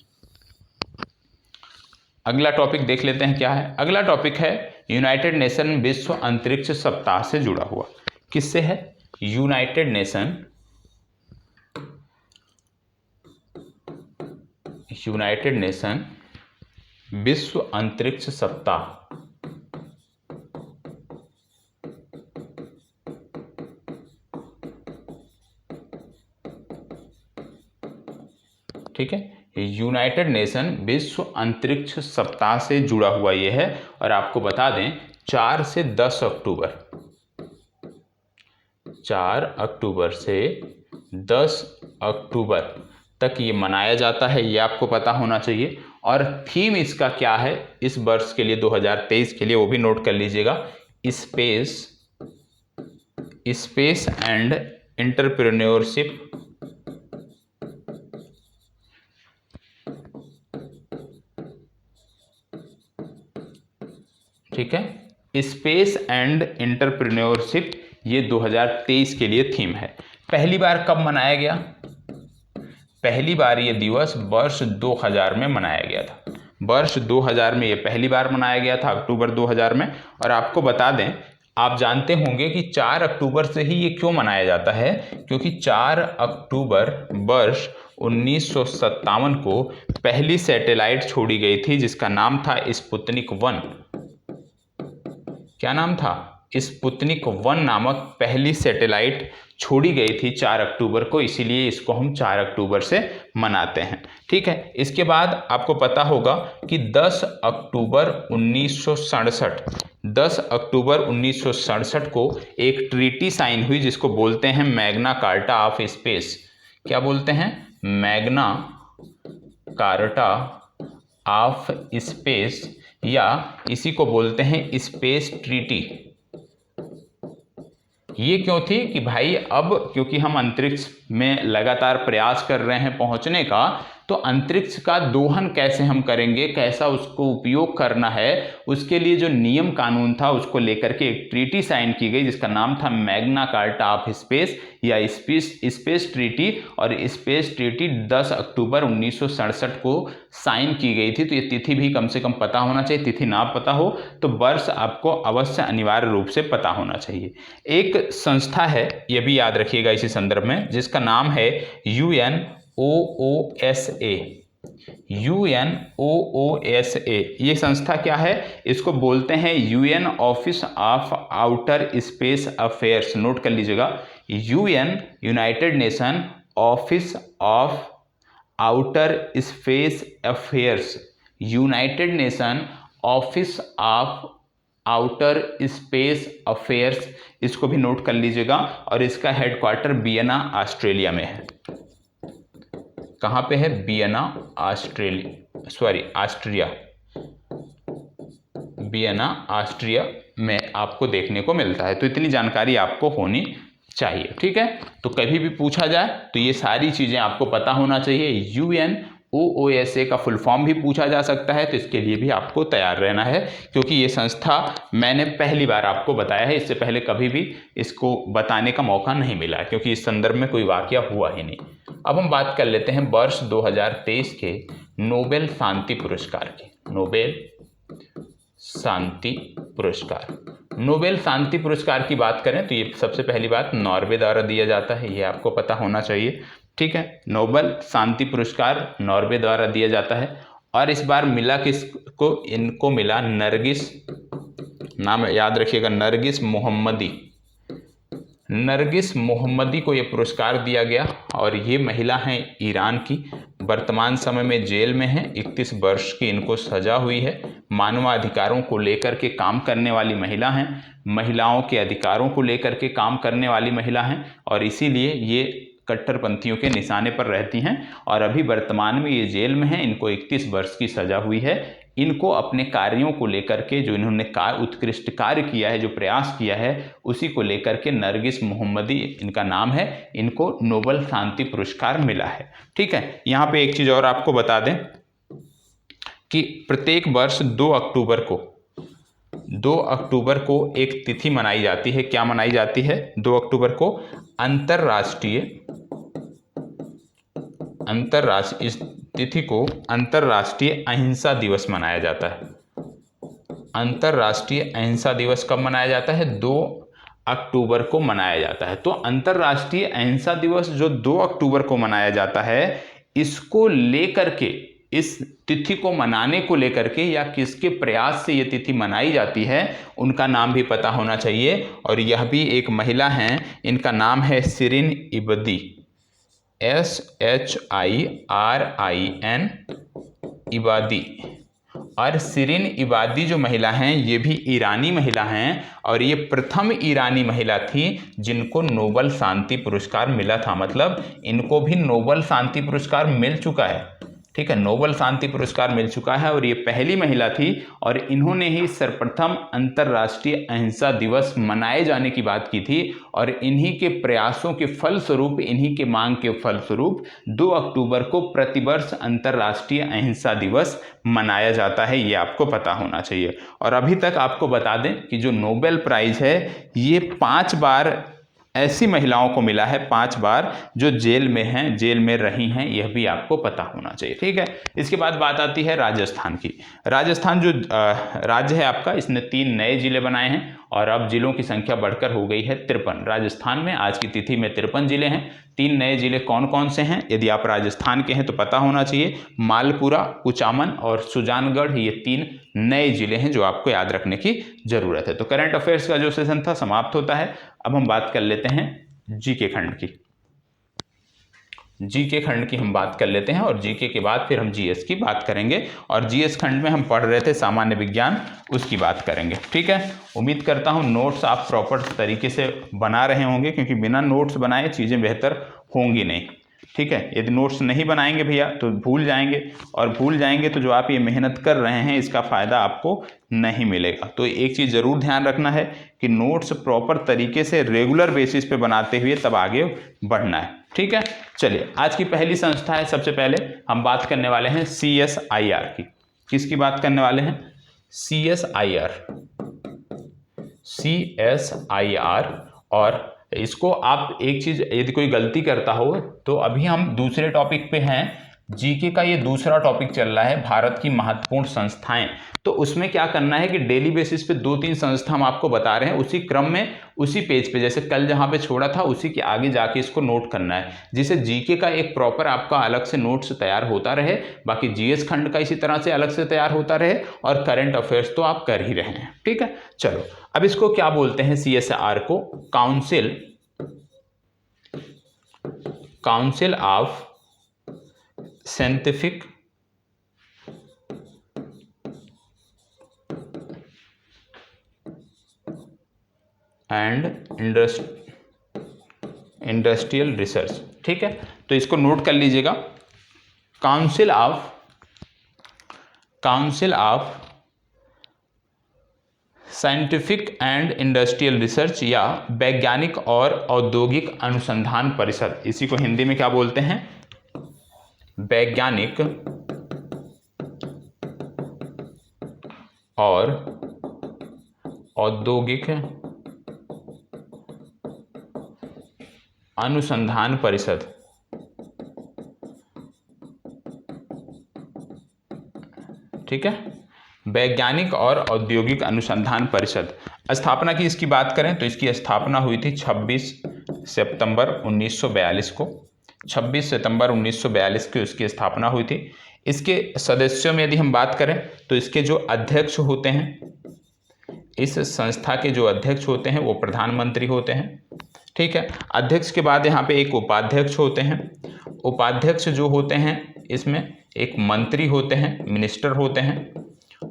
अगला टॉपिक देख लेते हैं क्या है। अगला टॉपिक है यूनाइटेड नेशन विश्व अंतरिक्ष सप्ताह से जुड़ा हुआ। किससे है? यूनाइटेड नेशन विश्व अंतरिक्ष सप्ताह। ठीक है, यूनाइटेड नेशन विश्व अंतरिक्ष सप्ताह से जुड़ा हुआ ये है। और आपको बता दें 4 से 10 अक्टूबर, 4 अक्टूबर से 10 अक्टूबर तक ये मनाया जाता है, ये आपको पता होना चाहिए। और थीम इसका क्या है इस वर्ष के लिए 2023 के लिए वो भी नोट कर लीजिएगा, स्पेस एंड एंटरप्रेन्योरशिप। ठीक है, स्पेस एंड एंटरप्रेन्योरशिप ये 2023 के लिए थीम है। पहली बार कब मनाया गया? पहली बार ये दिवस वर्ष 2000 में मनाया गया था। वर्ष 2000 में ये पहली बार मनाया गया था, अक्टूबर 2000 में। और आपको बता दें, आप जानते होंगे कि 4 अक्टूबर से ही ये क्यों मनाया जाता है, क्योंकि 4 अक्टूबर वर्ष 1957 को पहली सैटेलाइट छोड़ी गई थी जिसका नाम था स्पुतनिक 1। क्या नाम था? स्पुतनिक 1 नामक पहली सैटेलाइट छोड़ी गई थी 4 अक्टूबर को, इसीलिए इसको हम 4 अक्टूबर से मनाते हैं। ठीक है, इसके बाद आपको पता होगा कि 10 अक्टूबर 1967 को एक ट्रीटी साइन हुई जिसको बोलते हैं मैग्ना कार्टा ऑफ स्पेस। क्या बोलते हैं? मैग्ना कार्टा ऑफ स्पेस, या इसी को बोलते हैं स्पेस ट्रीटी। ये क्यों थी कि भाई अब क्योंकि हम अंतरिक्ष में लगातार प्रयास कर रहे हैं पहुंचने का, तो अंतरिक्ष का दोहन कैसे हम करेंगे, कैसा उसको उपयोग करना है, उसके लिए जो नियम कानून था उसको लेकर के एक ट्रीटी साइन की गई जिसका नाम था मैग्ना कार्टा ऑफ स्पेस या स्पेस ट्रीटी। और स्पेस ट्रीटी 10 अक्टूबर 1967 को साइन की गई थी। तो ये तिथि भी कम से कम पता होना चाहिए, तिथि ना पता हो तो वर्ष आपको अवश्य अनिवार्य रूप से पता होना चाहिए। एक संस्था है, ये भी याद रखिएगा इसी संदर्भ में, जिसका नाम है UNOOSA। UNOOSA ये संस्था क्या है, इसको बोलते हैं UN office of outer space affairs. Note कर लीजिएगा, UN United nation office of outer space affairs, United nation office of outer space affairs, इसको भी नोट कर लीजिएगा। और इसका हेडक्वार्टर वियना ऑस्ट्रेलिया में है। कहाँ पे है? वियना ऑस्ट्रिया, वियना ऑस्ट्रिया में आपको देखने को मिलता है। तो इतनी जानकारी आपको होनी चाहिए, ठीक है। तो कभी भी पूछा जाए तो ये सारी चीजें आपको पता होना चाहिए। UNOOSA का फुल फॉर्म भी पूछा जा सकता है, तो इसके लिए भी आपको तैयार रहना है, क्योंकि ये संस्था मैंने पहली बार आपको बताया है, इससे पहले कभी भी इसको बताने का मौका नहीं मिला है, क्योंकि इस संदर्भ में कोई वाकया हुआ ही नहीं। अब हम बात कर लेते हैं वर्ष 2023 के नोबेल शांति पुरस्कार की। नोबेल शांति पुरस्कार, नोबेल शांति पुरस्कार की बात करें तो ये सबसे पहली बात नॉर्वे द्वारा दिया जाता है, ये आपको पता होना चाहिए, ठीक है। नोबेल शांति पुरस्कार नॉर्वे द्वारा दिया जाता है। और इस बार मिला किसको? इनको मिला नरगिस, नाम याद रखिएगा, नरगिस मोहम्मदी। नरगिस मोहम्मदी को ये पुरस्कार दिया गया और ये महिला हैं ईरान की, वर्तमान समय में जेल में हैं, 31 वर्ष की इनको सजा हुई है। मानवाधिकारों को लेकर के काम करने वाली महिला हैं, महिलाओं के अधिकारों को लेकर के काम करने वाली महिला हैं, और इसीलिए ये कट्टरपंथियों के निशाने पर रहती हैं और अभी वर्तमान में ये जेल में हैं। इनको 31 वर्ष की सजा हुई है। इनको अपने कार्यों को लेकर के, जो इन्होंने उत्कृष्ट कार्य किया है, जो प्रयास किया है, उसी को लेकर के नरगिस मोहम्मदी इनका नाम है, इनको नोबेल शांति पुरस्कार मिला है, ठीक है। यहाँ पे एक चीज और आपको बता दें कि प्रत्येक वर्ष 2 अक्टूबर को एक तिथि मनाई जाती है। क्या मनाई जाती है? 2 अक्टूबर को इस तिथि को अंतर्राष्ट्रीय अहिंसा दिवस मनाया जाता है। अंतर्राष्ट्रीय अहिंसा दिवस कब मनाया जाता है? 2 अक्टूबर को मनाया जाता है। तो अंतर्राष्ट्रीय अहिंसा दिवस जो 2 अक्टूबर को मनाया जाता है, इसको लेकर के, इस तिथि को मनाने को लेकर के या किसके प्रयास से ये तिथि मनाई जाती है, उनका नाम भी पता होना चाहिए। और यह भी एक महिला हैं, इनका नाम है शिरीन इबदी, SHIRIN इबादी। और शिरीन इबादी जो महिला हैं, ये भी ईरानी महिला हैं और ये प्रथम ईरानी महिला थी जिनको नोबेल शांति पुरस्कार मिला था। मतलब इनको भी नोबेल शांति पुरस्कार मिल चुका है, ठीक है, नोबेल शांति पुरस्कार मिल चुका है और ये पहली महिला थी। और इन्होंने ही सर्वप्रथम अंतर्राष्ट्रीय अहिंसा दिवस मनाए जाने की बात की थी और इन्हीं के प्रयासों के फलस्वरूप, इन्हीं के मांग के फलस्वरूप 2 अक्टूबर को प्रतिवर्ष अंतर्राष्ट्रीय अहिंसा दिवस मनाया जाता है। ये आपको पता होना चाहिए। और अभी तक आपको बता दें कि जो नोबेल प्राइज है, ये 5 बार ऐसी महिलाओं को मिला है, 5 बार जो जेल में हैं, जेल में रही हैं, यह भी आपको पता होना चाहिए, ठीक है। इसके बाद बात आती है राजस्थान की। राजस्थान जो राज्य है आपका, इसने 3 नए जिले बनाए हैं और अब जिलों की संख्या बढ़कर हो गई है 53। राजस्थान में आज की तिथि में 53 जिले हैं। 3 नए जिले कौन कौन से हैं? यदि आप राजस्थान के हैं तो पता होना चाहिए, मालपुरा, कुचामन और सुजानगढ़, ये 3 नए जिले हैं जो आपको याद रखने की जरूरत है। तो करंट अफेयर्स का जो सेशन था समाप्त होता है। अब हम बात कर लेते हैं जीके खंड की। जीके खंड की हम बात कर लेते हैं और जीके के बाद फिर हम जीएस की बात करेंगे। और जीएस खंड में हम पढ़ रहे थे सामान्य विज्ञान, उसकी बात करेंगे, ठीक है। उम्मीद करता हूं नोट्स आप प्रॉपर तरीके से बना रहे होंगे, क्योंकि बिना नोट्स बनाए चीज़ें बेहतर होंगी नहीं। ठीक है। यदि नोट्स नहीं बनाएंगे भैया तो भूल जाएंगे, और भूल जाएंगे तो जो आप ये मेहनत कर रहे हैं इसका फ़ायदा आपको नहीं मिलेगा। तो एक चीज़ ज़रूर ध्यान रखना है कि नोट्स प्रॉपर तरीके से रेगुलर बेसिस पे बनाते हुए तब आगे बढ़ना है, ठीक है। चलिए, आज की पहली संस्था है, सबसे पहले हम बात करने वाले हैं CSIR की। किसकी बात करने वाले हैं? CSIR। CSIR। और इसको आप एक चीज, यदि कोई गलती करता हो तो अभी हम दूसरे टॉपिक पे हैं, जीके का ये दूसरा टॉपिक चल रहा है, भारत की महत्वपूर्ण संस्थाएं। तो उसमें क्या करना है कि डेली बेसिस पे 2-3 संस्था हम आपको बता रहे हैं, उसी क्रम में उसी पेज पे, जैसे कल जहां पे छोड़ा था उसी के आगे जाके इसको नोट करना है, जिससे जीके का एक प्रॉपर आपका अलग से नोट्स तैयार होता रहे, बाकी जीएस खंड का इसी तरह से अलग से तैयार होता रहे, और करंट अफेयर्स तो आप कर ही रहे हैं, ठीक है। चलो, अब इसको क्या बोलते हैं? CSIR को council of scientific and industrial research, ठीक है। तो इसको नोट कर लीजिएगा, council of scientific and industrial research, या वैज्ञानिक और औद्योगिक अनुसंधान परिषद। इसी को हिंदी में क्या बोलते हैं? वैज्ञानिक और औद्योगिक अनुसंधान परिषद, ठीक है। वैज्ञानिक और औद्योगिक अनुसंधान परिषद। स्थापना की इसकी बात करें तो इसकी स्थापना हुई थी 26 सितंबर 1942 को। 26 सितंबर 1942 को इसकी स्थापना हुई थी। इसके सदस्यों में यदि हम बात करें तो इसके जो अध्यक्ष होते हैं, इस संस्था के जो अध्यक्ष होते हैं वो प्रधानमंत्री होते हैं, ठीक है। अध्यक्ष के बाद यहाँ पे एक उपाध्यक्ष होते हैं। उपाध्यक्ष जो होते हैं इसमें एक मंत्री होते हैं, मिनिस्टर होते हैं।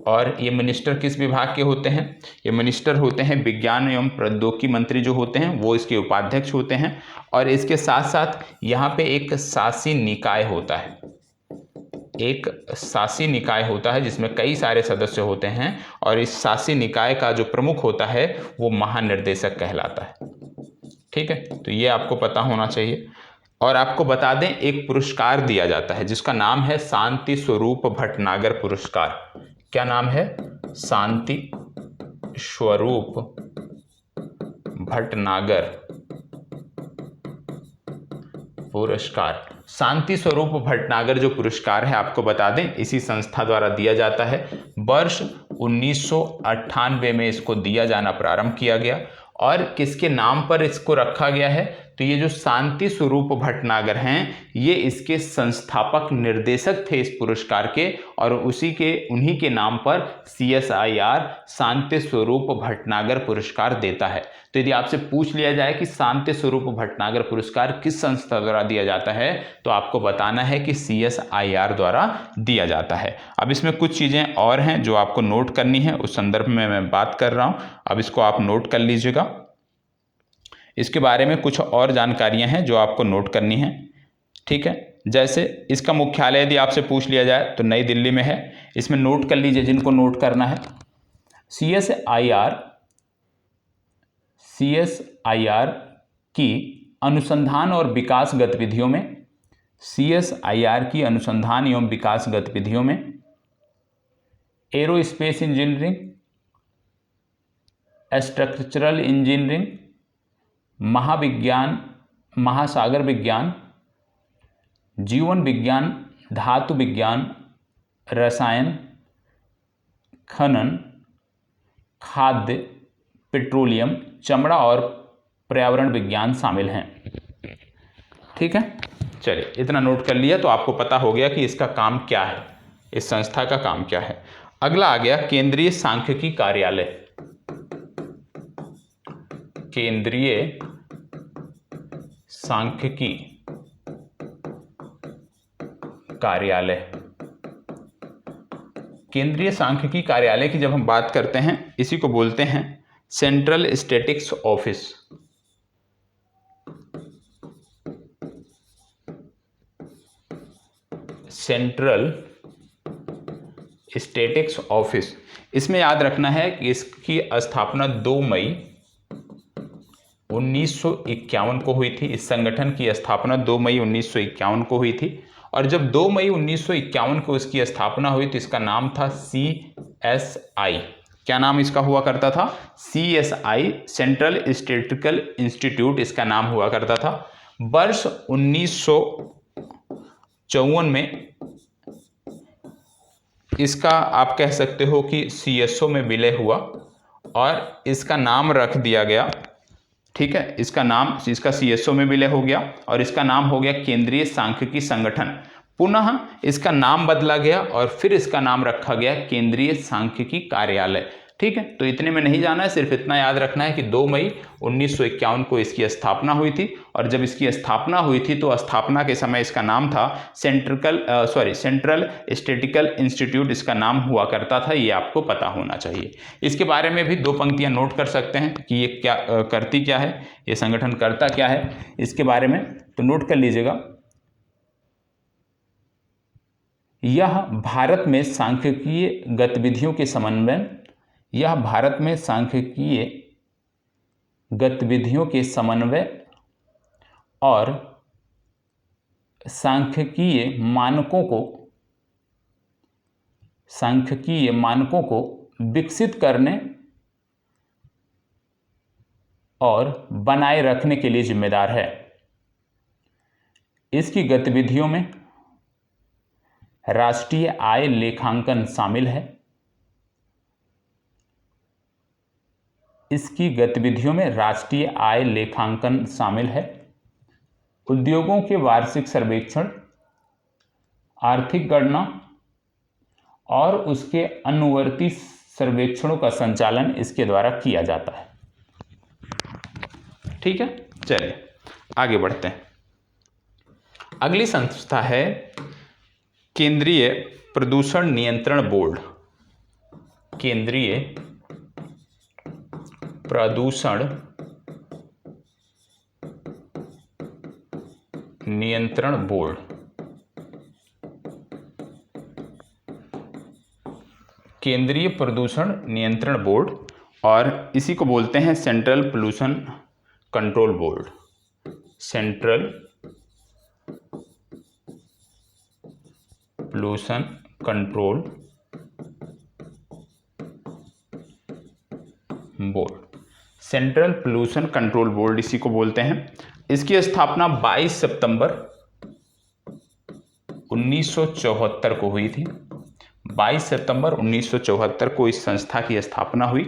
और ये मिनिस्टर किस विभाग के होते हैं? ये मिनिस्टर होते हैं विज्ञान एवं प्रौद्योगिकी मंत्री जो होते हैं वो इसके उपाध्यक्ष होते हैं। और इसके साथ साथ यहाँ पे एक शासी निकाय होता है, एक शासी निकाय होता है जिसमें कई सारे सदस्य होते हैं, और इस शासी निकाय का जो प्रमुख होता है वो महानिर्देशक कहलाता है, ठीक है। तो ये आपको पता होना चाहिए। और आपको बता दें, एक पुरस्कार दिया जाता है जिसका नाम है शांति स्वरूप भटनागर पुरस्कार। क्या नाम है? शांति स्वरूप भटनागर पुरस्कार। शांति स्वरूप भटनागर जो पुरस्कार है, आपको बता दें, इसी संस्था द्वारा दिया जाता है। वर्ष 1998 में इसको दिया जाना प्रारंभ किया गया। और किसके नाम पर इसको रखा गया है? तो ये जो शांति स्वरूप भटनागर हैं, ये इसके संस्थापक निर्देशक थे इस पुरस्कार के, और उन्हीं के नाम पर CSIR शांति स्वरूप भटनागर पुरस्कार देता है। तो यदि आपसे पूछ लिया जाए कि शांति स्वरूप भटनागर पुरस्कार किस संस्था द्वारा दिया जाता है, तो आपको बताना है कि CSIR द्वारा दिया जाता है। अब इसमें कुछ चीज़ें और हैं जो आपको नोट करनी है, उस संदर्भ में मैं बात कर रहा हूँ। अब इसको आप नोट कर लीजिएगा। इसके बारे में कुछ और जानकारियां हैं जो आपको नोट करनी है, ठीक है। जैसे इसका मुख्यालय यदि आपसे पूछ लिया जाए तो नई दिल्ली में है। इसमें नोट कर लीजिए जिनको नोट करना है। CSIR की अनुसंधान और विकास गतिविधियों में, CSIR की अनुसंधान एवं विकास गतिविधियों में aerospace engineering, structural engineering, Mahavigyan, महासागर विज्ञान, जीवन विज्ञान, धातु विज्ञान, रसायन, खनन, खाद्य, पेट्रोलियम, चमड़ा और पर्यावरण विज्ञान शामिल हैं, ठीक है। चलिए, इतना नोट कर लिया तो आपको पता हो गया कि इसका काम क्या है, इस संस्था का काम क्या है। अगला आ गया केंद्रीय सांख्यिकी कार्यालय। केंद्रीय सांख्यिकी कार्यालय। केंद्रीय सांख्यिकी कार्यालय की जब हम बात करते हैं, इसी को बोलते हैं central statistics office. Central statistics office. इसमें याद रखना है कि इसकी स्थापना 2 मई 1951 को हुई थी। इस संगठन की स्थापना 2 मई 1951 को हुई थी और जब 2 मई 1951 को इसकी स्थापना हुई तो इसका नाम था CSI। क्या नाम इसका हुआ करता था? CSI, सेंट्रल स्टैटिस्टिकल इंस्टीट्यूट इसका नाम हुआ करता था। वर्ष 1954 में इसका आप कह सकते हो कि CSO में विलय हुआ और इसका नाम रख दिया गया। ठीक है, इसका CSO में विलय हो गया और इसका नाम हो गया केंद्रीय सांख्यिकी संगठन। पुनः इसका नाम बदला गया और फिर इसका नाम रखा गया केंद्रीय सांख्यिकी कार्यालय। ठीक है, तो इतने में नहीं जाना है, सिर्फ इतना याद रखना है कि 2 मई 1951 को इसकी स्थापना हुई थी और जब इसकी स्थापना हुई थी तो स्थापना के समय इसका नाम था सेंट्रल स्टैटिस्टिकल इंस्टीट्यूट इसका नाम हुआ करता था। ये आपको पता होना चाहिए। इसके बारे में भी 2 पंक्तियां नोट कर सकते हैं कि ये क्या करती क्या है, ये संगठन करता क्या है, इसके बारे में तो नोट कर लीजिएगा। यह भारत में सांख्यिकीय गतिविधियों के समन्वय और सांख्यिकीय मानकों को विकसित करने और बनाए रखने के लिए जिम्मेदार है। इसकी गतिविधियों में राष्ट्रीय आय लेखांकन शामिल है। उद्योगों के वार्षिक सर्वेक्षण, आर्थिक गणना और उसके अनुवर्ती सर्वेक्षणों का संचालन इसके द्वारा किया जाता है। ठीक है, चलिए आगे बढ़ते हैं। अगली संस्था है केंद्रीय प्रदूषण नियंत्रण बोर्ड। केंद्रीय प्रदूषण नियंत्रण बोर्ड। केंद्रीय प्रदूषण नियंत्रण बोर्ड और इसी को बोलते हैं central pollution control board. Central pollution control board. Central pollution control board इसी को बोलते हैं। इसकी स्थापना 22 सितंबर 1974 को हुई थी। 22 सितंबर 1974 को इस संस्था की स्थापना हुई।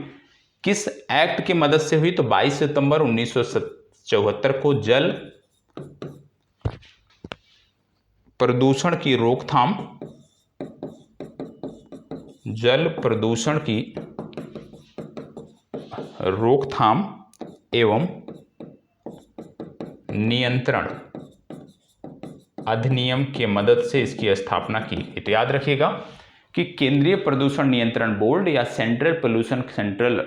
किस एक्ट की मदद से हुई? तो 22 सितंबर 1974 को जल प्रदूषण की रोकथाम एवं नियंत्रण अधिनियम के मदद से इसकी स्थापना की। तो याद रखिएगा कि केंद्रीय प्रदूषण नियंत्रण बोर्ड या सेंट्रल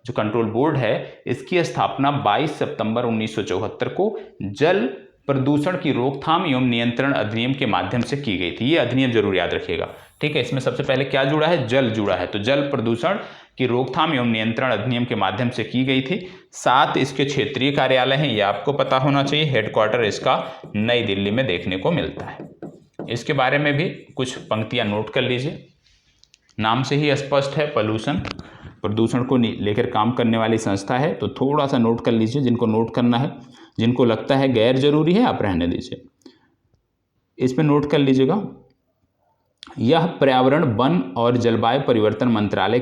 जो कंट्रोल बोर्ड है, इसकी स्थापना 22 सितंबर 1974 को जल प्रदूषण की रोकथाम एवं नियंत्रण अधिनियम के माध्यम से की गई थी। ये अधिनियम जरूर याद रखिएगा। ठीक है, इसमें सबसे पहले क्या जुड़ा है? जल जुड़ा है, तो जल प्रदूषण की रोकथाम एवं नियंत्रण अधिनियम के माध्यम से की गई थी। 7 इसके क्षेत्रीय कार्यालय हैं, ये आपको पता होना चाहिए। हेडक्वार्टर इसका नई दिल्ली में देखने को मिलता है। इसके बारे में भी कुछ पंक्तियां नोट कर लीजिए। नाम से ही स्पष्ट है, प्रदूषण को लेकर काम करने वाली संस्था है, तो थोड़ा सा नोट कर लीजिए। जिनको नोट करना है, जिनको लगता है गैर जरूरी है, आप रहने दीजिए। इसमें नोट कर लीजिएगा, यह पर्यावरण, वन और जलवायु परिवर्तन मंत्रालय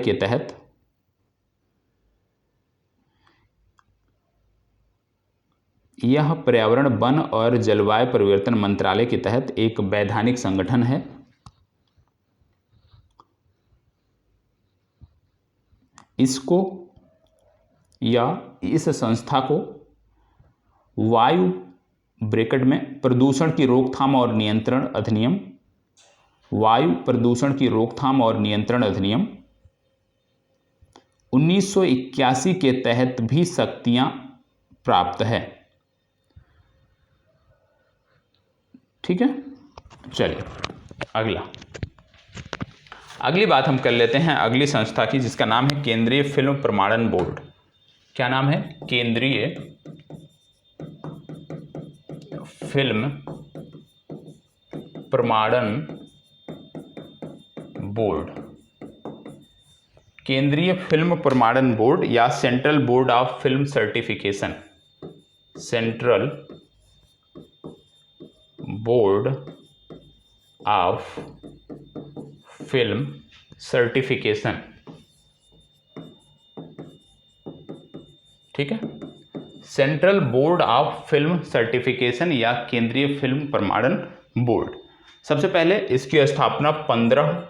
के तहत एक वैधानिक संगठन है। इसको या इस संस्था को वायु ब्रैकेट में प्रदूषण की रोकथाम और नियंत्रण अधिनियम, वायु प्रदूषण की रोकथाम और नियंत्रण अधिनियम 1981 के तहत भी शक्तियां प्राप्त है। ठीक है, चलिए अगला, अगली बात हम कर लेते हैं अगली संस्था की, जिसका नाम है केंद्रीय फिल्म प्रमाणन बोर्ड। क्या नाम है? केंद्रीय फिल्म प्रमाणन बोर्ड। केंद्रीय फिल्म प्रमाणन बोर्ड या central board of film certification, central board of film certification, ठीक है, central board of film certification या केंद्रीय फिल्म प्रमाणन बोर्ड। सबसे पहले इसकी स्थापना 15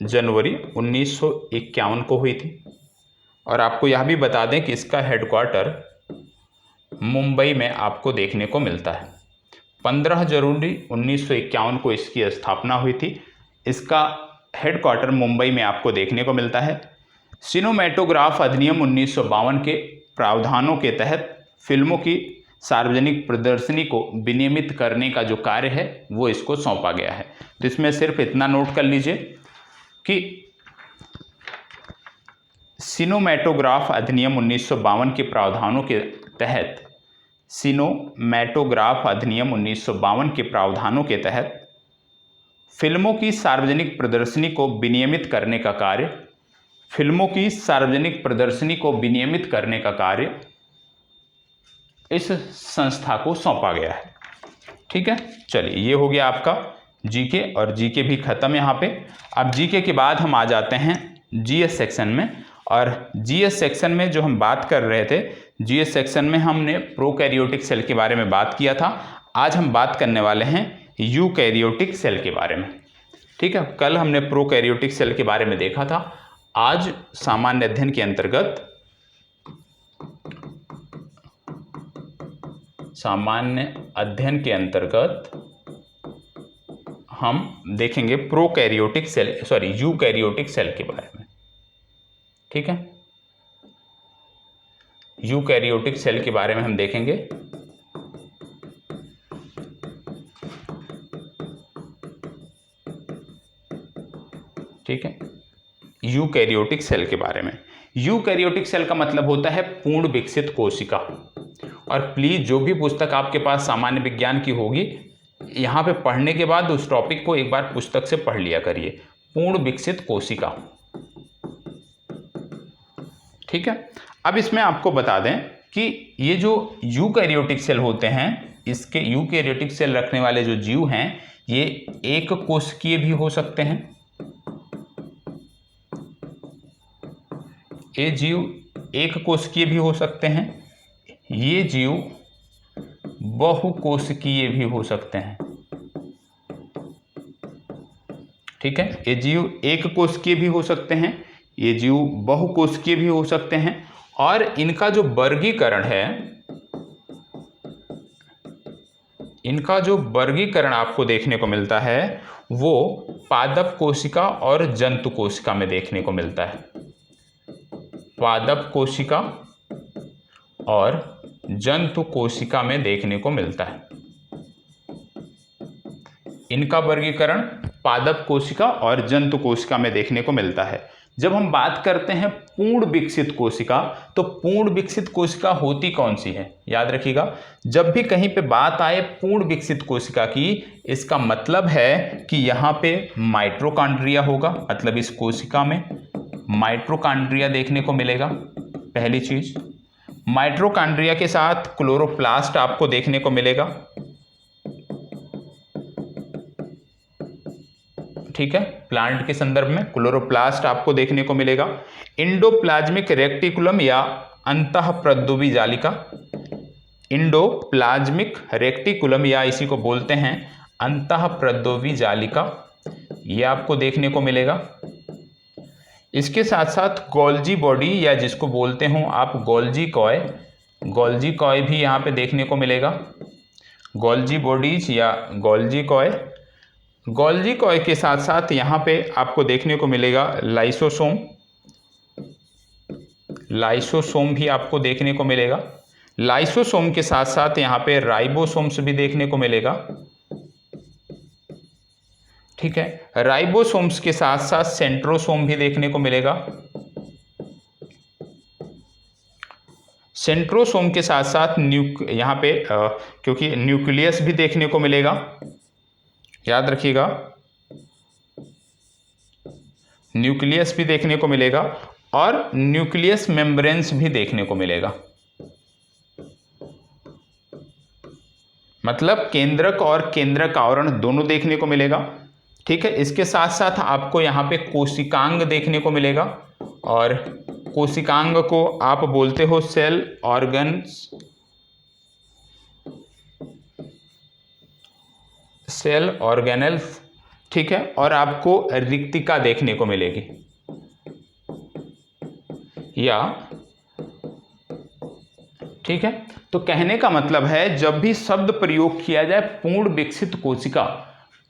जनवरी 1951 को हुई थी। और आपको यह भी बता दें कि इसका हेडक्वार्टर मुंबई में आपको देखने को मिलता है। 15 जनवरी 1951 को इसकी स्थापना हुई थी। इसका हेडक्वार्टर मुंबई में आपको देखने को मिलता है। सिनेमैटोग्राफ अधिनियम 1952 के प्रावधानों के तहत फिल्मों की सार्वजनिक प्रदर्शनी को विनियमित करने का जो कार्य है वो इसको सौंपा गया है। तो इसमें सिर्फ इतना नोट कर लीजिए कि सिनेमैटोग्राफ अधिनियम 1952 के प्रावधानों के तहत, सिनेमैटोग्राफ अधिनियम 1952 के प्रावधानों के तहत फिल्मों की सार्वजनिक प्रदर्शनी को विनियमित करने का कार्य, फिल्मों की सार्वजनिक प्रदर्शनी को विनियमित करने का कार्य इस संस्था को सौंपा गया है। ठीक है, चलिए ये हो गया आपका जीके, और जीके भी खत्म यहाँ पे। अब जीके के बाद हम आ जाते हैं जीएस सेक्शन में। और जीएस सेक्शन में जो हम बात कर रहे थे, जीएस सेक्शन में हमने प्रोकैरियोटिक सेल के बारे में बात किया था। आज हम बात करने वाले हैं यूकैरियोटिक सेल के बारे में। ठीक है, कल हमने प्रोकैरियोटिक सेल के बारे में देखा था। आज सामान्य अध्ययन के अंतर्गत, सामान्य अध्ययन के अंतर्गत हम देखेंगे प्रोकैरियोटिक सेल, यूकैरियोटिक सेल के बारे में। ठीक है, यूकैरियोटिक सेल के बारे में हम देखेंगे। ठीक है, यूकैरियोटिक सेल के बारे में। यूकैरियोटिक सेल का मतलब होता है पूर्ण विकसित कोशिका। और प्लीज जो भी पुस्तक आपके पास सामान्य विज्ञान की होगी, यहाँ पे पढ़ने के बाद उस टॉपिक को एक बार पुस्तक से पढ़ लिया करिए। पूर्ण विकसित कोशिका। ठीक है, अब इसमें आपको बता दें कि ये जो यूकैरियोटिक सेल होते हैं, इसके यूकैरियोटिक सेल रखने वाले जो जीव हैं, ये एक कोशिकीय भी हो सकते हैं। ये जीव एक कोशिकीय भी हो सकते हैं। ये जीव बहुकोशिकीय भी हो सकते हैं। ठीक है, ये जीव एक कोशिकीय भी हो सकते हैं, ये जीव बहुकोशिकीय भी हो सकते हैं। और इनका जो वर्गीकरण है, इनका जो वर्गीकरण आपको देखने को मिलता है वो पादप कोशिका और जंतु कोशिका में देखने को मिलता है। पादप कोशिका और जंतु कोशिका में देखने को मिलता है। इनका वर्गीकरण पादप कोशिका और जंतु कोशिका में देखने को मिलता है। जब हम बात करते हैं पूर्ण विकसित कोशिका, तो पूर्ण विकसित कोशिका होती कौन सी है? याद रखिएगा, जब भी कहीं पे बात आए पूर्ण विकसित कोशिका की, इसका मतलब है कि यहाँ पे माइटोकॉन्ड्रिया होगा। मतलब इस कोशिका में माइटोकॉन्ड्रिया देखने को मिलेगा। पहली चीज, माइटोकॉन्ड्रिया के साथ क्लोरोप्लास्ट आपको देखने को मिलेगा। ठीक है, प्लांट के संदर्भ में क्लोरोप्लास्ट आपको देखने को मिलेगा। इंडोप्लाज्मिक रेक्टिकुलम या अंतःप्रद्योवी जालिका, इंडोप्लाज्मिक रेक्टिकुलम या इसी को बोलते हैं अंतःप्रद्योवी जालिका, ये आपको देखने को मिलेगा। इसके साथ साथ गोल्जी बॉडी या जिसको बोलते हो आप गोल्जी कॉय, गोल्जी कॉय भी यहाँ पे देखने को मिलेगा। गोल्जी बॉडीज या गोल्जी कॉय, गोल्जी कॉय के साथ साथ यहाँ पे आपको देखने को मिलेगा लाइसोसोम, लाइसोसोम भी आपको देखने को मिलेगा। लाइसोसोम के साथ साथ यहाँ पे राइबोसोम्स भी देखने को मिलेगा। ठीक है। राइबोसोम्स के साथ साथ सेंट्रोसोम भी देखने को मिलेगा। सेंट्रोसोम के साथ साथ यहाँ पे क्योंकि न्यूक्लियस भी देखने को मिलेगा, याद रखिएगा, न्यूक्लियस भी देखने को मिलेगा और न्यूक्लियस मेम्ब्रेन्स भी देखने को मिलेगा। मतलब केंद्रक और केंद्रक आवरण दोनों देखने को मिलेगा। ठीक है। इसके साथ साथ आपको यहाँ पे कोशिकांग देखने को मिलेगा और कोशिकांग को आप बोलते हो सेल ऑर्गन्स, सेल ऑर्गेनेल्स। ठीक है। और आपको रिक्तिका देखने को मिलेगी, या ठीक है। तो कहने का मतलब है जब भी शब्द प्रयोग किया जाए पूर्ण विकसित कोशिका,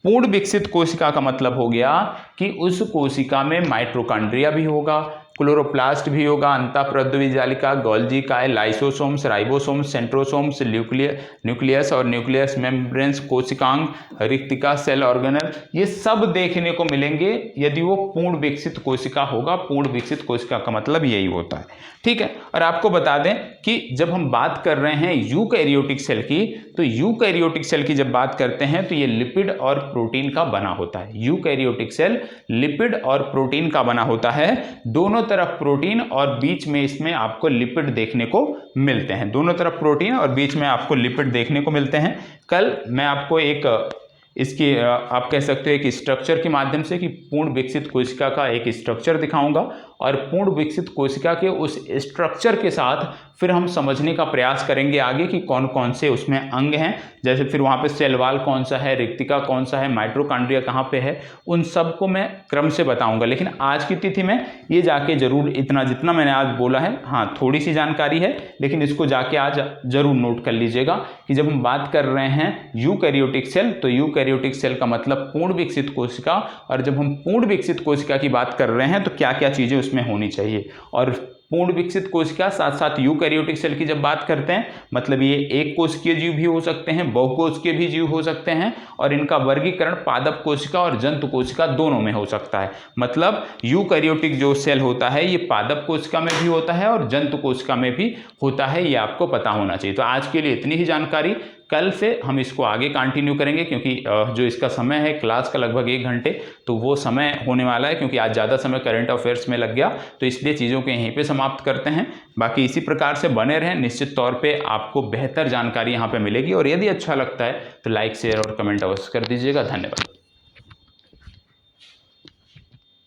पूर्ण विकसित कोशिका का मतलब हो गया कि उस कोशिका में माइटोकॉन्ड्रिया भी होगा, क्लोरोप्लास्ट भी होगा, अंतःप्रद्रवी जालिका, गोल्जी काय, लाइसोसोम्स, राइबोसोम्स, सेंट्रोसोम्स, न्यूक्लियस और न्यूक्लियस मेम्ब्रेन्स, कोशिकांग, रिक्तिका, सेल ऑर्गेनेल, ये सब देखने को मिलेंगे यदि वो पूर्ण विकसित कोशिका होगा। पूर्ण विकसित कोशिका का मतलब यही होता है। ठीक है। और आपको बता दें कि जब हम बात कर रहे हैं यूकैरियोटिक सेल की, तो यूकैरियोटिक सेल की जब बात करते हैं तो ये लिपिड और प्रोटीन का बना होता है। यूकैरियोटिक सेल लिपिड और प्रोटीन का बना होता है। दोनों तरफ प्रोटीन और बीच में इसमें आपको लिपिड देखने को मिलते हैं। दोनों तरफ प्रोटीन और बीच में आपको लिपिड देखने को मिलते हैं। कल मैं आपको एक इसकी आप कह सकते हो एक स्ट्रक्चर के माध्यम से कि पूर्ण विकसित कोशिका का एक स्ट्रक्चर दिखाऊंगा और पूर्ण विकसित कोशिका के उस स्ट्रक्चर के साथ फिर हम समझने का प्रयास करेंगे आगे कि कौन कौन से उसमें अंग हैं। जैसे फिर वहाँ पे सेल वॉल कौन सा है, रिक्तिका कौन सा है, माइटोकॉन्ड्रिया कहाँ पे है, उन सब को मैं क्रम से बताऊंगा। लेकिन आज की तिथि में ये जाके जरूर इतना जितना मैंने आज बोला है, हाँ थोड़ी सी जानकारी है, लेकिन इसको जाके आज जरूर नोट कर लीजिएगा कि जब हम बात कर रहे हैं यूकैरियोटिक सेल, तो यूकैरियोटिक सेल का मतलब पूर्ण विकसित कोशिका, और जब हम पूर्ण विकसित कोशिका की बात कर रहे हैं तो क्या क्या चीजें उसमें होनी चाहिए। और पूर्ण विकसित कोशिका साथ साथ यूकैरियोटिक सेल की जब बात करते हैं, मतलब ये एक कोशिकीय जीव भी हो सकते हैं, बहुकोशिकीय भी जीव हो सकते हैं, और इनका वर्गीकरण पादप कोशिका और जंतु कोशिका दोनों में हो सकता है। मतलब यूकैरियोटिक जो सेल होता है ये पादप कोशिका में भी होता है और जंतु कोशिका में भी होता है, ये आपको पता होना चाहिए। तो आज के लिए इतनी ही जानकारी। कल से हम इसको आगे कंटिन्यू करेंगे, क्योंकि जो इसका समय है क्लास का लगभग 1 घंटे, तो वो समय होने वाला है, क्योंकि आज ज़्यादा समय करंट अफेयर्स में लग गया, तो इसलिए चीज़ों को यहीं पे समाप्त करते हैं। बाकी इसी प्रकार से बने रहें, निश्चित तौर पे आपको बेहतर जानकारी यहाँ पे मिलेगी। और यदि अच्छा लगता है तो लाइक शेयर और कमेंट अवश्य कर दीजिएगा। धन्यवाद।